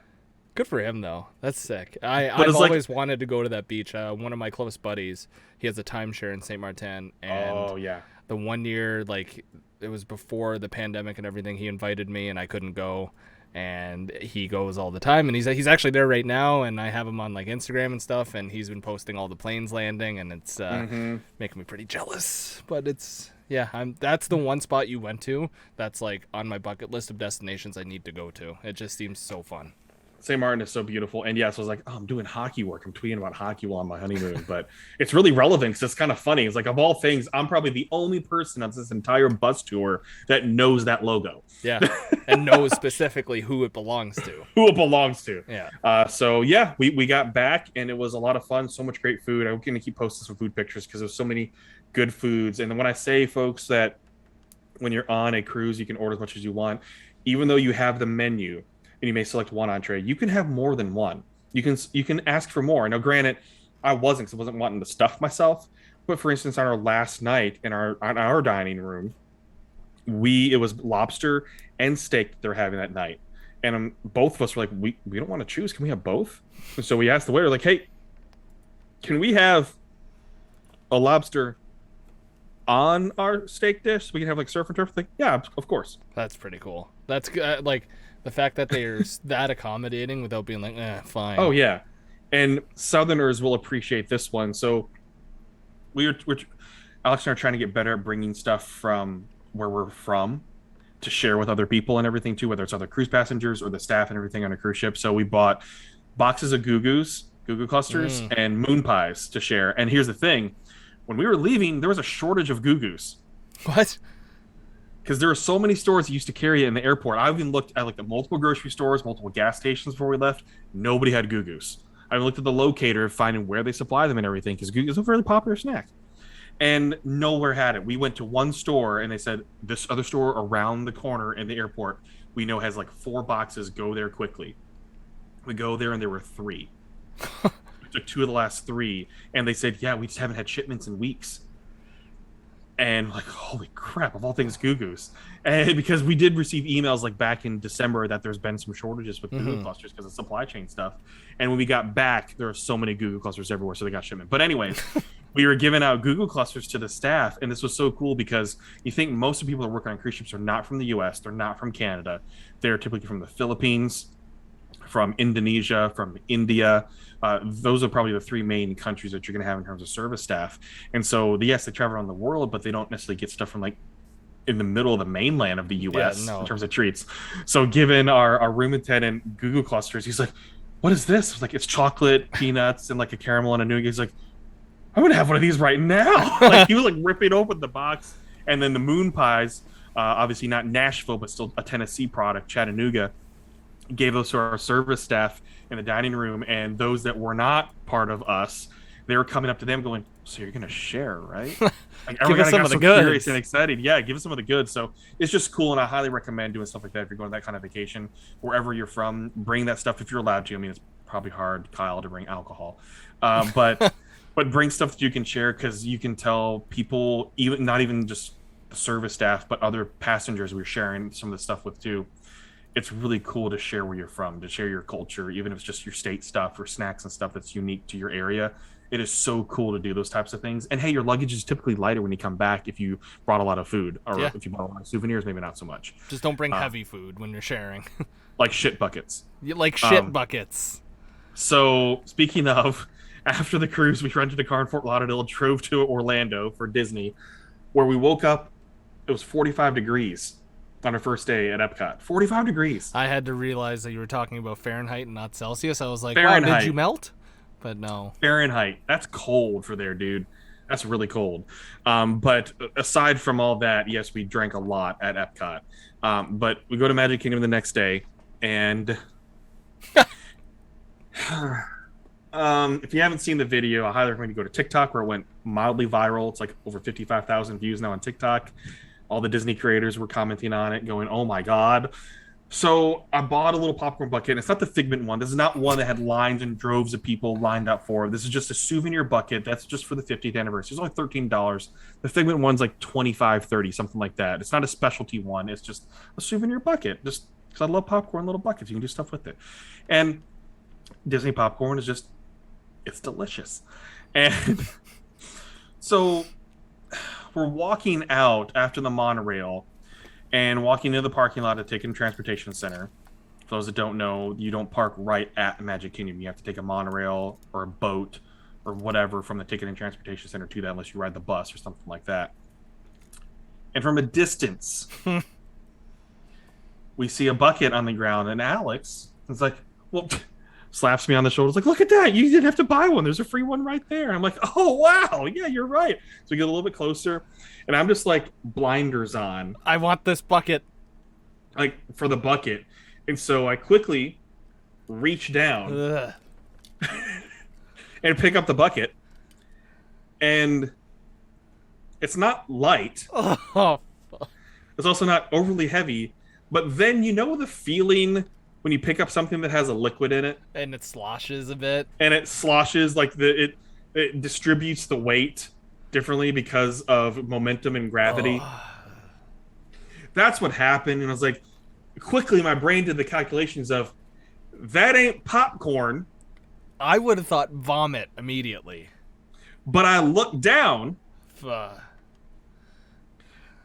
Good for him, though. That's sick. I've always wanted to go to that beach. One of my close buddies, he has a timeshare in St. Martin. And the one year, like, it was before the pandemic and everything, he invited me, and I couldn't go. and he goes all the time, and he's actually there right now, and I have him on like Instagram and stuff, and he's been posting all the planes landing, and it's making me pretty jealous. But it's that's the one spot you went to that's like on my bucket list of destinations I need to go to. It just seems so fun. St. Martin is so beautiful. And yes, I was like, oh, I'm doing hockey work. I'm tweeting about hockey while on my honeymoon. But it's really relevant because it's kind of funny. It's like, of all things, I'm probably the only person on this entire bus tour that knows that logo. Yeah. And knows specifically who it belongs to. Who it belongs to. Yeah. So, yeah, we got back and it was a lot of fun. So much great food. I'm going to keep posting some food pictures because there's so many good foods. And then when I say, folks, that when you're on a cruise, you can order as much as you want, even though you have the menu, and you may select one entree, you can have more than one. You can ask for more. Now, granted, I wasn't wanting to stuff myself. But for instance, on our last night on our dining room, it was lobster and steak they're having that night. And both of us were like, we don't want to choose. Can we have both? And so we asked the waiter, like, hey, can we have a lobster on our steak dish so we can have like surf and turf? Like, yeah, of course. That's pretty cool. That's like the fact that they're that accommodating without being like, fine. Oh, yeah. And Southerners will appreciate this one. So Alex and I are trying to get better at bringing stuff from where we're from to share with other people and everything too, whether it's other cruise passengers or the staff and everything on a cruise ship. So we bought boxes of Goo clusters and moon pies to share. And here's the thing. When we were leaving, there was a shortage of Goo. What? Because there are so many stores that used to carry it in the airport. I even looked at like the multiple grocery stores, multiple gas stations before we left. Nobody had Goo. I looked at the locator, finding where they supply them and everything, because Goo is a very popular snack. And nowhere had it. We went to one store, and they said, this other store around the corner in the airport, we know has like 4 boxes. Go there quickly. We go there, and there were 3. We took 2 of the last 3, and they said, yeah, we just haven't had shipments in weeks. And like, holy crap, of all things, Goo. And because we did receive emails like back in December that there's been some shortages with Goo clusters because of supply chain stuff. And when we got back, there were so many Goo clusters everywhere, so they got shipment. But anyways, we were giving out Goo clusters to the staff, and this was so cool because you think most of the people that work on cruise ships are not from the U.S., they're not from Canada. They're typically from the Philippines, from Indonesia, from India. Those are probably the 3 main countries that you're going to have in terms of service staff. And so, yes, they travel around the world, but they don't necessarily get stuff from like in the middle of the mainland of the U.S. In terms of treats. So given our room attendant Goo clusters, he's like, what is this? I was like, it's chocolate, peanuts, and like a caramel and a nougat. He's like, I'm going to have one of these right now. Like he was like ripping open the box. And then the moon pies, obviously not Nashville, but still a Tennessee product, Chattanooga, gave those to our service staff in the dining room, and those that were not part of us, they were coming up to them going, so you're going to share, right? Like, give us some of the goods. Curious and excited. Yeah, give us some of the goods. So it's just cool, and I highly recommend doing stuff like that if you're going on that kind of vacation. Wherever you're from, bring that stuff if you're allowed to. I mean, it's probably hard, Kyle, to bring alcohol. But bring stuff that you can share, because you can tell people, even not even just the service staff, but other passengers we're sharing some of the stuff with too. It's really cool to share where you're from, to share your culture, even if it's just your state stuff or snacks and stuff that's unique to your area. It is so cool to do those types of things. And hey, your luggage is typically lighter when you come back if you brought a lot of food, or if you brought a lot of souvenirs, maybe not so much. Just don't bring heavy food when you're sharing. Like shit buckets. Buckets. So speaking of, after the cruise, we rented a car in Fort Lauderdale, drove to Orlando for Disney, where we woke up, it was 45 degrees. On our first day at Epcot. 45 degrees. I had to realize that you were talking about Fahrenheit and not Celsius. I was like, Fahrenheit. Wow, did you melt? But no. Fahrenheit. That's cold for there, dude. That's really cold. But aside from all that, yes, we drank a lot at Epcot. But we go to Magic Kingdom the next day, and if you haven't seen the video, I highly recommend you go to TikTok, where it went mildly viral. It's like over 55,000 views now on TikTok. All the Disney creators were commenting on it, going, oh my God. So I bought a little popcorn bucket. And it's not the Figment one. This is not one that had lines and droves of people lined up for. This is just a souvenir bucket. That's just for the 50th anniversary. It's only $13. The Figment one's like $25, $30, something like that. It's not a specialty one. It's just a souvenir bucket. Just because I love popcorn, little buckets. You can do stuff with it. And Disney popcorn is just, it's delicious. And so we're walking out after the monorail and walking into the parking lot at Ticket and Transportation Center For those that don't know, you don't park right at the Magic Kingdom. You have to take a monorail or a boat or whatever from the Ticket and Transportation Center to that, unless you ride the bus or something like that. And from a distance, we see a bucket on the ground, and Alex is like, well, slaps me on the shoulder. Like, look at that. You didn't have to buy one. There's a free one right there. I'm like, oh, wow. Yeah, you're right. So we get a little bit closer, and I'm just like blinders on. I want this bucket. Like, for the bucket. And so I quickly reach down and pick up the bucket. And it's not light. Oh. It's also not overly heavy. But then you know the feeling when you pick up something that has a liquid in it? And it sloshes a bit. And it sloshes, like it distributes the weight differently because of momentum and gravity. That's what happened. And I was like, quickly my brain did the calculations of, that ain't popcorn. I would have thought vomit immediately. But I look down and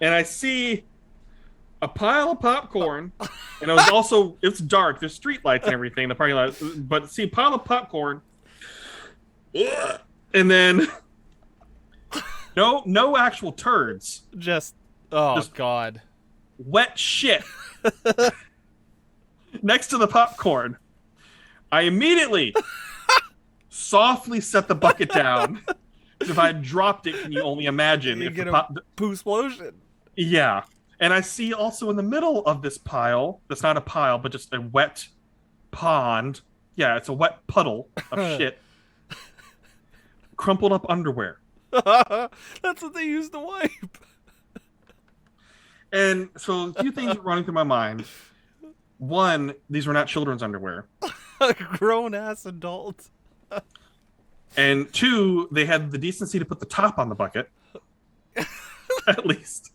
I see a pile of popcorn, and it's dark. There's street lights and everything in the parking lot, but see a pile of popcorn, and then no actual turds. Just God. Wet shit next to the popcorn. I immediately softly set the bucket down. If I had dropped it, can you only imagine? You if get a poo explosion. Yeah. And I see also in the middle of this pile, that's not a pile, but just a wet pond. Yeah, it's a wet puddle of shit. Crumpled up underwear. That's what they use to wipe. And so a few things were running through my mind. One, these were not children's underwear. A grown-ass adult. And two, they had the decency to put the top on the bucket. At least.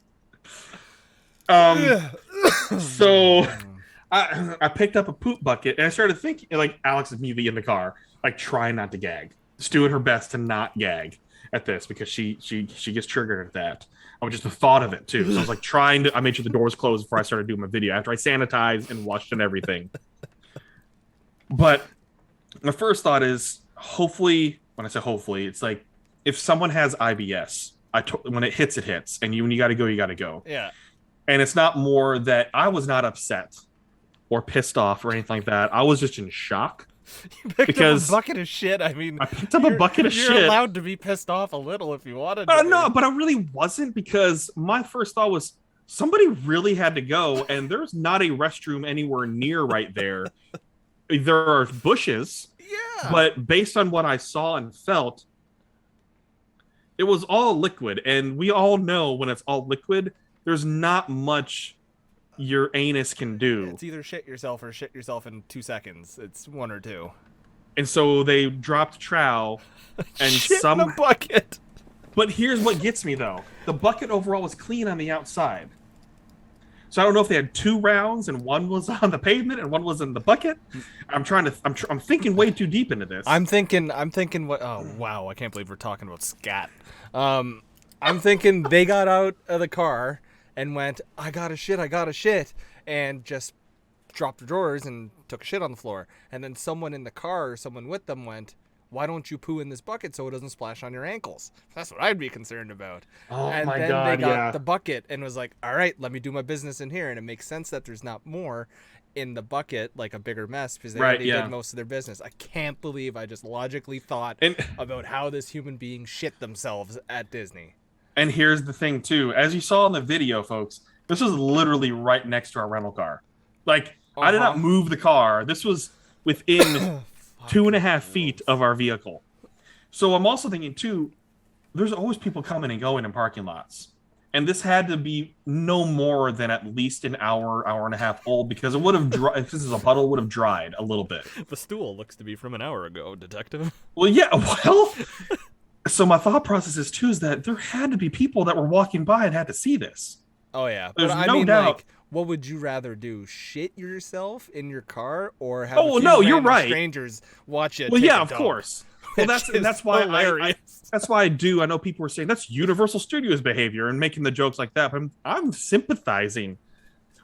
So I picked up a poop bucket, and I started thinking, like, Alex is immediately in the car, like, trying not to gag. Just doing her best to not gag at this, because she gets triggered at that. Just the thought of it, too. So I was, like, I made sure the door was closed before I started doing my video, after I sanitized and washed and everything. But my first thought is, hopefully, when I say hopefully, it's like, if someone has IBS, when it hits, and when you gotta go, you gotta go. Yeah. And it's not more that I was not upset or pissed off or anything like that. I was just in shock. You picked up a bucket of shit. I mean, I picked up a bucket of shit. You're allowed to be pissed off a little if you wanted to. No, but I really wasn't, because my first thought was, somebody really had to go, and there's not a restroom anywhere near right there. There are bushes. Yeah. But based on what I saw and felt, it was all liquid. And we all know when it's all liquid, there's not much your anus can do. It's either shit yourself or shit yourself in 2 seconds. It's one or two. And so they dropped trowel and shit in a bucket. But here's what gets me, though. The bucket overall was clean on the outside. So I don't know if they had 2 rounds and one was on the pavement and one was in the bucket. I'm thinking way too deep into this. I'm thinking what? Oh wow! I can't believe we're talking about scat. I'm thinking they got out of the car and went, I got a shit, and just dropped the drawers and took a shit on the floor. And then someone in the car or someone with them went, why don't you poo in this bucket so it doesn't splash on your ankles? That's what I'd be concerned about. Oh, and my then God, they got yeah. the bucket and was like, all right, let me do my business in here. And it makes sense that there's not more in the bucket, like a bigger mess, because they already did most of their business. I can't believe I just logically thought about how this human being shit themselves at Disney. And here's the thing, too. As you saw in the video, folks, this was literally right next to our rental car. Like, I did not move the car. This was within 2.5 feet of our vehicle. So I'm also thinking, too, there's always people coming and going in parking lots. And this had to be no more than at least an hour and a half old, because it would have dried. If this is a puddle, it would have dried a little bit. The stool looks to be from an hour ago, detective. Well, yeah, so my thought process is, too, is that there had to be people that were walking by and had to see this. Oh, yeah. There's no doubt. Like, what would you rather do? Shit yourself in your car, or have you're right. strangers watch it? Well, yeah, of course. Well, that's why I know people were saying that's Universal Studios behavior and making the jokes like that, but I'm sympathizing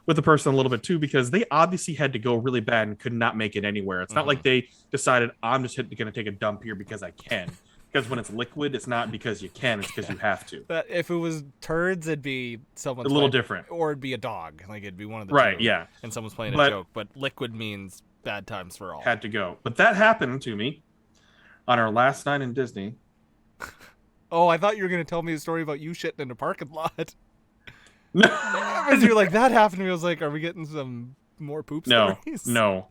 with the person a little bit too, because they obviously had to go really bad and could not make it anywhere. It's not like they decided, I'm just going to take a dump here because I can. Because when it's liquid, it's not because you can, it's because you have to. But if it was turds, it'd be someone's a little different. Or it'd be a dog. Like, it'd be one of the right, two. Yeah. And someone's playing a joke. But liquid means bad times for all. Had to go. But that happened to me on our last night in Disney. Oh, I thought you were going to tell me a story about you shitting in a parking lot. No. Because you're like, that happened to me. I was like, are we getting some more poop stories? No.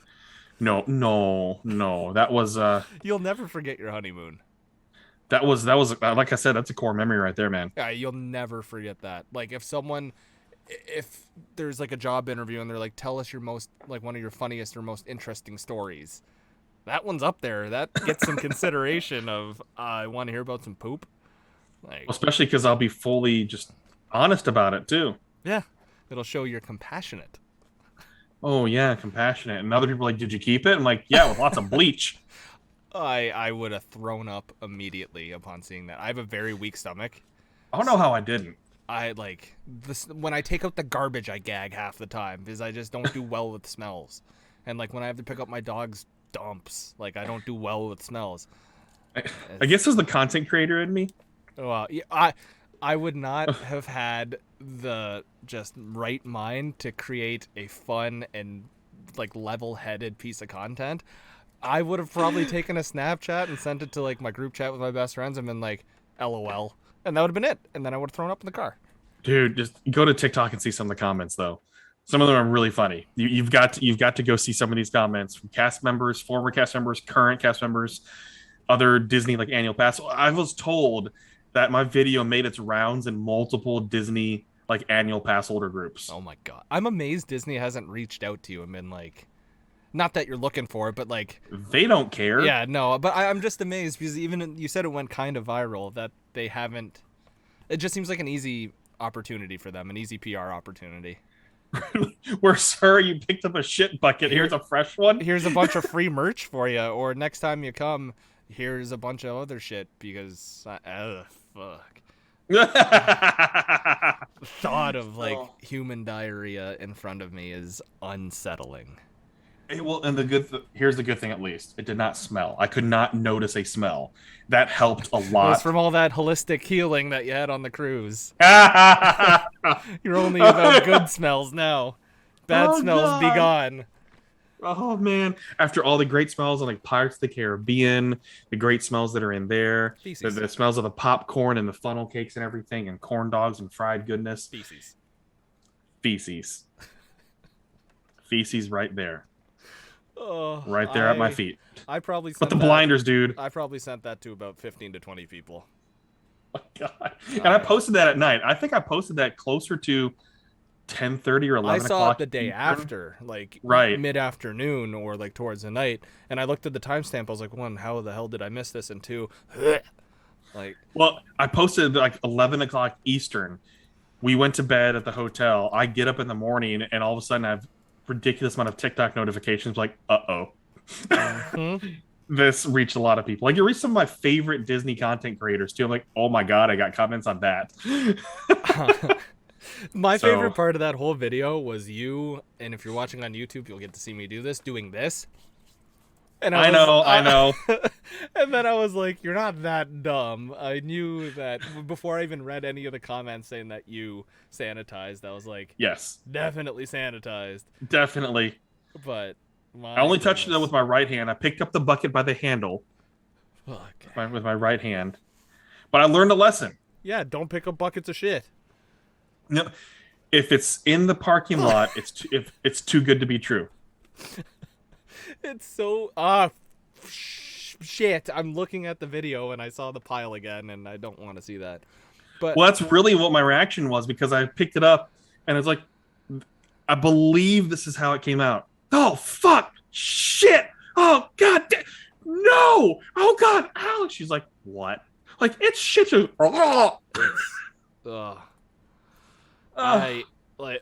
That was... You'll never forget your honeymoon. That was like I said, that's a core memory right there, man. Yeah, you'll never forget that. Like, if there's like a job interview and they're like, tell us your most, like, one of your funniest or most interesting stories, that one's up there. That gets some consideration of, I want to hear about some poop. Like, especially because I'll be fully just honest about it too. Yeah, it'll show you're compassionate. Oh yeah, compassionate. And other people are like, did you keep it? I'm like, yeah, with lots of bleach. I would have thrown up immediately upon seeing that. I have a very weak stomach. I don't know how I didn't. I like this when I take out the garbage, I gag half the time because I just don't do well with smells. And like when I have to pick up my dog's dumps, like I don't do well with smells. I guess there's the content creator in me. Well, yeah, I would not have had the just right mind to create a fun and like level-headed piece of content. I would have probably taken a Snapchat and sent it to like my group chat with my best friends and been like, LOL. And that would have been it. And then I would have thrown up in the car. Dude, just go to TikTok and see some of the comments though. Some of them are really funny. You've got to go see some of these comments from cast members, former cast members, current cast members, other Disney like annual pass. I was told that my video made its rounds in multiple Disney like annual pass holder groups. Oh my God. I'm amazed Disney hasn't reached out to you and been like, not that you're looking for it, but like... They don't care. Yeah, no, but I'm just amazed because even you said it went kind of viral that they haven't... It just seems like an easy opportunity for them, an easy PR opportunity. Where, sir, you picked up a shit bucket. Here's a fresh one. Here's a bunch of free merch for you. Or next time you come, here's a bunch of other shit because... fuck. Thought of like human diarrhea in front of me is unsettling. Well, and here's the good thing, at least it did not smell. I could not notice a smell. That helped a lot. It was from all that holistic healing that you had on the cruise. You're only about good smells now. Bad smells be gone. Oh man! After all the great smells on like Pirates of the Caribbean, the great smells that are in there, the smells of the popcorn and the funnel cakes and everything, and corn dogs and fried goodness. Feces. Feces right there. Right there at my feet. I probably sent the blinders, dude. I probably sent that to about 15 to 20 people. Oh my God. And I posted that at night. I think I posted that closer to 10:30 or 11 o'clock. I saw it the day after, like mid-afternoon or like towards the night, and I looked at the timestamp. I was like, one, how the hell did I miss this? And two, like, well, I posted like 11 o'clock Eastern. We went to bed at the hotel. I get up in the morning, and all of a sudden I have ridiculous amount of TikTok notifications. Like, this reached a lot of people. Like, it reached some of my favorite Disney content creators too. I'm like, oh my God, I got comments on that. My favorite part of that whole video was you, and if you're watching on YouTube, you'll get to see me do this, doing this. And I know. And then I was like, you're not that dumb. I knew that before I even read any of the comments saying that you sanitized. I was like, yes, definitely sanitized. Definitely. But I only touched it with my right hand. I picked up the bucket by the handle. Fuck. With my right hand. But I learned a lesson. Yeah, don't pick up buckets of shit. No, if it's in the parking lot, it's too good to be true. It's so shit. I'm looking at the video and I saw the pile again, and I don't want to see that. But well, that's really what my reaction was, because I picked it up and it's like, I believe this is how it came out. Oh fuck, shit! Oh God, no! Oh God, Alex! She's like, what? Like, it's shit. I like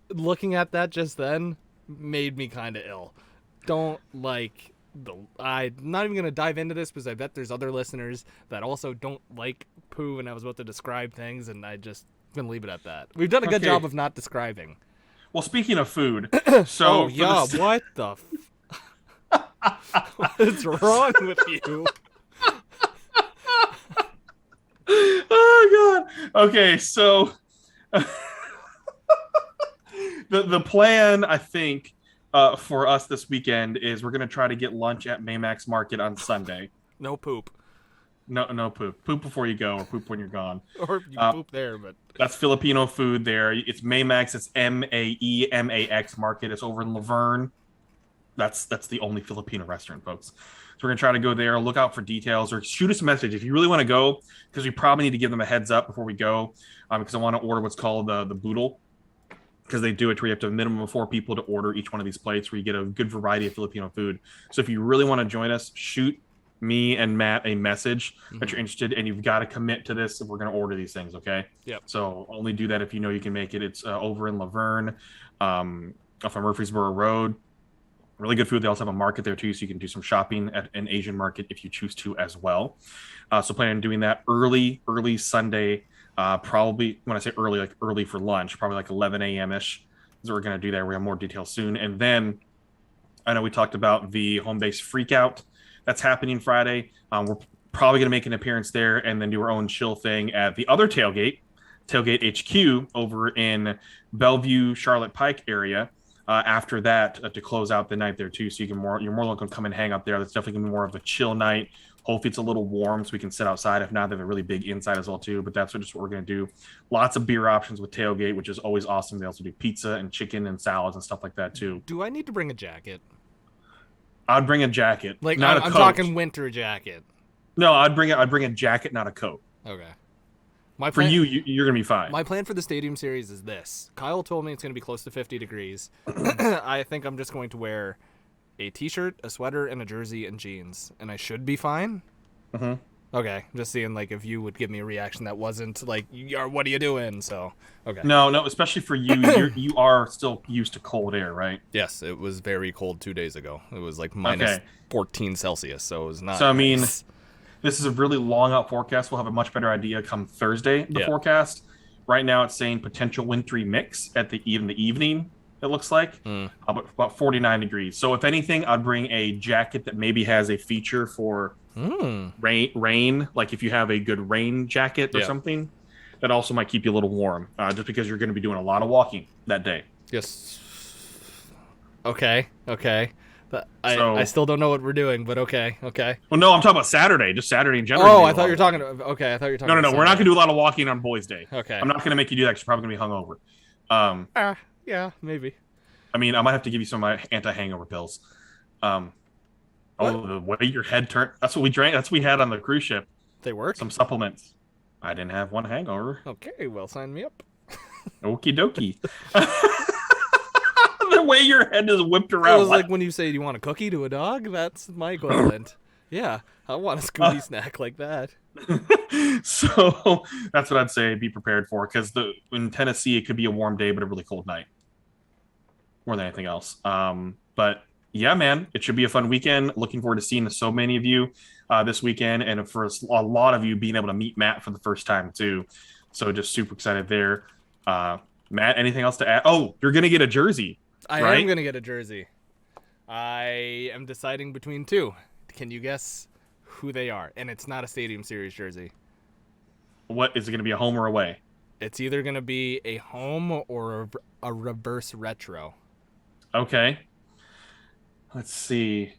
looking at that just then made me kind of ill. Don't like I'm not even gonna dive into this because I bet there's other listeners that also don't like poo, and I was about to describe things, and I just gonna leave it at that. We've done a good job of not describing. Well, speaking of food, Oh yeah, what the? What's wrong with you? Oh God. Okay, so the plan, I think, for us this weekend is we're gonna try to get lunch at Maymax Market on Sunday. No poop. No poop. Poop before you go, or poop when you're gone. Or you poop there, but that's Filipino food there. It's Maymax. It's Maemax Market. It's over in Laverne. That's the only Filipino restaurant, folks. So we're gonna try to go there. Look out for details, or shoot us a message if you really want to go, because we probably need to give them a heads up before we go, because I want to order what's called the boodle, because they do it where you have to have a minimum of 4 people to order each one of these plates, where you get a good variety of Filipino food. So if you really want to join us, shoot me and Matt a message that you're interested, and you've got to commit to this if we're going to order these things. Okay. Yep. So only do that if you know you can make it. It's over in Laverne, off of Murfreesboro Road. Really good food. They also have a market there too, so you can do some shopping at an Asian market if you choose to as well. So plan on doing that early Sunday. Probably, when I say early, like early for lunch, probably like 11 a.m. ish. So we're going to do that. We have more details soon. And then I know we talked about the home base freakout that's happening Friday. We're probably going to make an appearance there and then do our own chill thing at the other tailgate HQ over in Bellevue, Charlotte Pike area. After that, to close out the night there too, so you're more welcome to come and hang out there. That's definitely gonna be more of a chill night. Hopefully it's a little warm so we can sit outside. If not, they have a really big inside as well too. But that's just what we're gonna do. Lots of beer options with tailgate, which is always awesome. They also do pizza and chicken and salads and stuff like that too. Do I need to bring a jacket? I'd bring a jacket, like not I'm a coat. talking winter jacket. No, I'd bring a jacket, not a coat. Okay. For you're gonna be fine. My plan for the Stadium Series is this. Kyle told me it's gonna be close to 50 degrees. I think I'm just going to wear a t-shirt, a sweater, and a jersey and jeans, and I should be fine. Mm-hmm. Okay, just seeing like if you would give me a reaction that wasn't like, "What are you doing?" So okay. No, especially for you, you are still used to cold air, right? Yes, it was very cold 2 days ago. It was like minus 14 Celsius, so it was not. So I mean. This is a really long out forecast. We'll have a much better idea come Thursday, the forecast. Right now it's saying potential wintry mix at the evening, it looks like. About 49 degrees. So if anything, I'd bring a jacket that maybe has a feature for rain, like if you have a good rain jacket or something, that also might keep you a little warm, just because you're going to be doing a lot of walking that day. Yes. Okay. I still don't know what we're doing, but okay. Well, no, I'm talking about Saturday, just Saturday in general. Oh, I thought you were talking. Okay, I thought you were talking. No, we're not gonna do a lot of walking on Boys' Day. Okay, I'm not gonna make you do that because you're probably gonna be hungover. Yeah, maybe. I mean, I might have to give you some of my anti-hangover pills. The way your head turned. That's what we drank. That's what we had on the cruise ship. They work. Some supplements. I didn't have one hangover. Okay, well, sign me up. Okie dokie. The way your head is whipped around. It was like when you say, "Do you want a cookie to a dog?" That's my equivalent. Yeah, I want a Scooby snack like that. So that's what I'd say. Be prepared for, because in Tennessee it could be a warm day but a really cold night, more than anything else. But yeah, man, it should be a fun weekend. Looking forward to seeing so many of you this weekend, and for a lot of you being able to meet Matt for the first time too. So just super excited there. Matt, anything else to add? Oh, you're gonna get a jersey. I am going to get a jersey. I am deciding between 2. Can you guess who they are? And it's not a Stadium Series jersey. What is it going to be, a home or away? It's either going to be a home or a reverse retro. Okay. Let's see.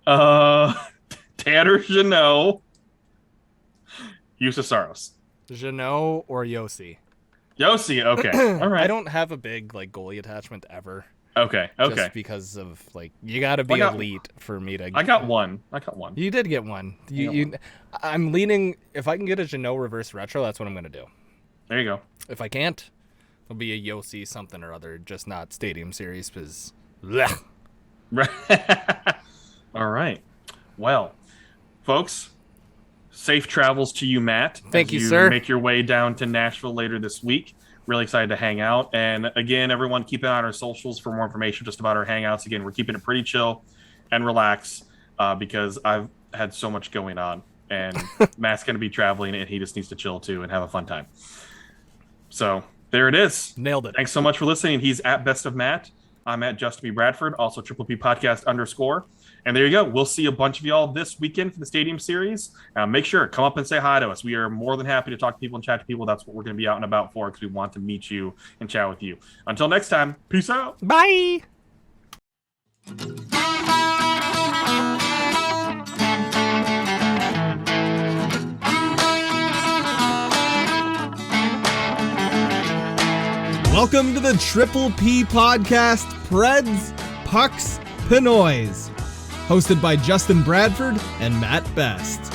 Tanner Jeannot. Juuse Saros. Jeannot or Yossi. Yossi, okay. All right. I don't have a big goalie attachment ever. Okay. Just because of you got to be elite for me to. I got one. You did get one. I'm leaning. If I can get a Jeannot reverse retro, that's what I'm gonna do. There you go. If I can't, it'll be a Yossi something or other, just not Stadium Series, because. All right. Well, folks. Safe travels to you, Matt. Thank you, sir. Make your way down to Nashville later this week. Really excited to hang out. And again, everyone, keep an eye on our socials for more information just about our hangouts. Again, we're keeping it pretty chill and relax because I've had so much going on. And Matt's going to be traveling, and he just needs to chill too and have a fun time. So there it is. Nailed it. Thanks so much for listening. He's at Best of Matt. I'm at Justin B. Bradford, also Triple P Podcast _. And there you go. We'll see a bunch of y'all this weekend for the Stadium Series. Make sure, come up and say hi to us. We are more than happy to talk to people and chat to people. That's what we're going to be out and about for, because we want to meet you and chat with you. Until next time, peace out. Bye. Welcome to the Triple P Podcast, Preds, Pucks, Pinoys. Hosted by Justin Bradford and Matt Best.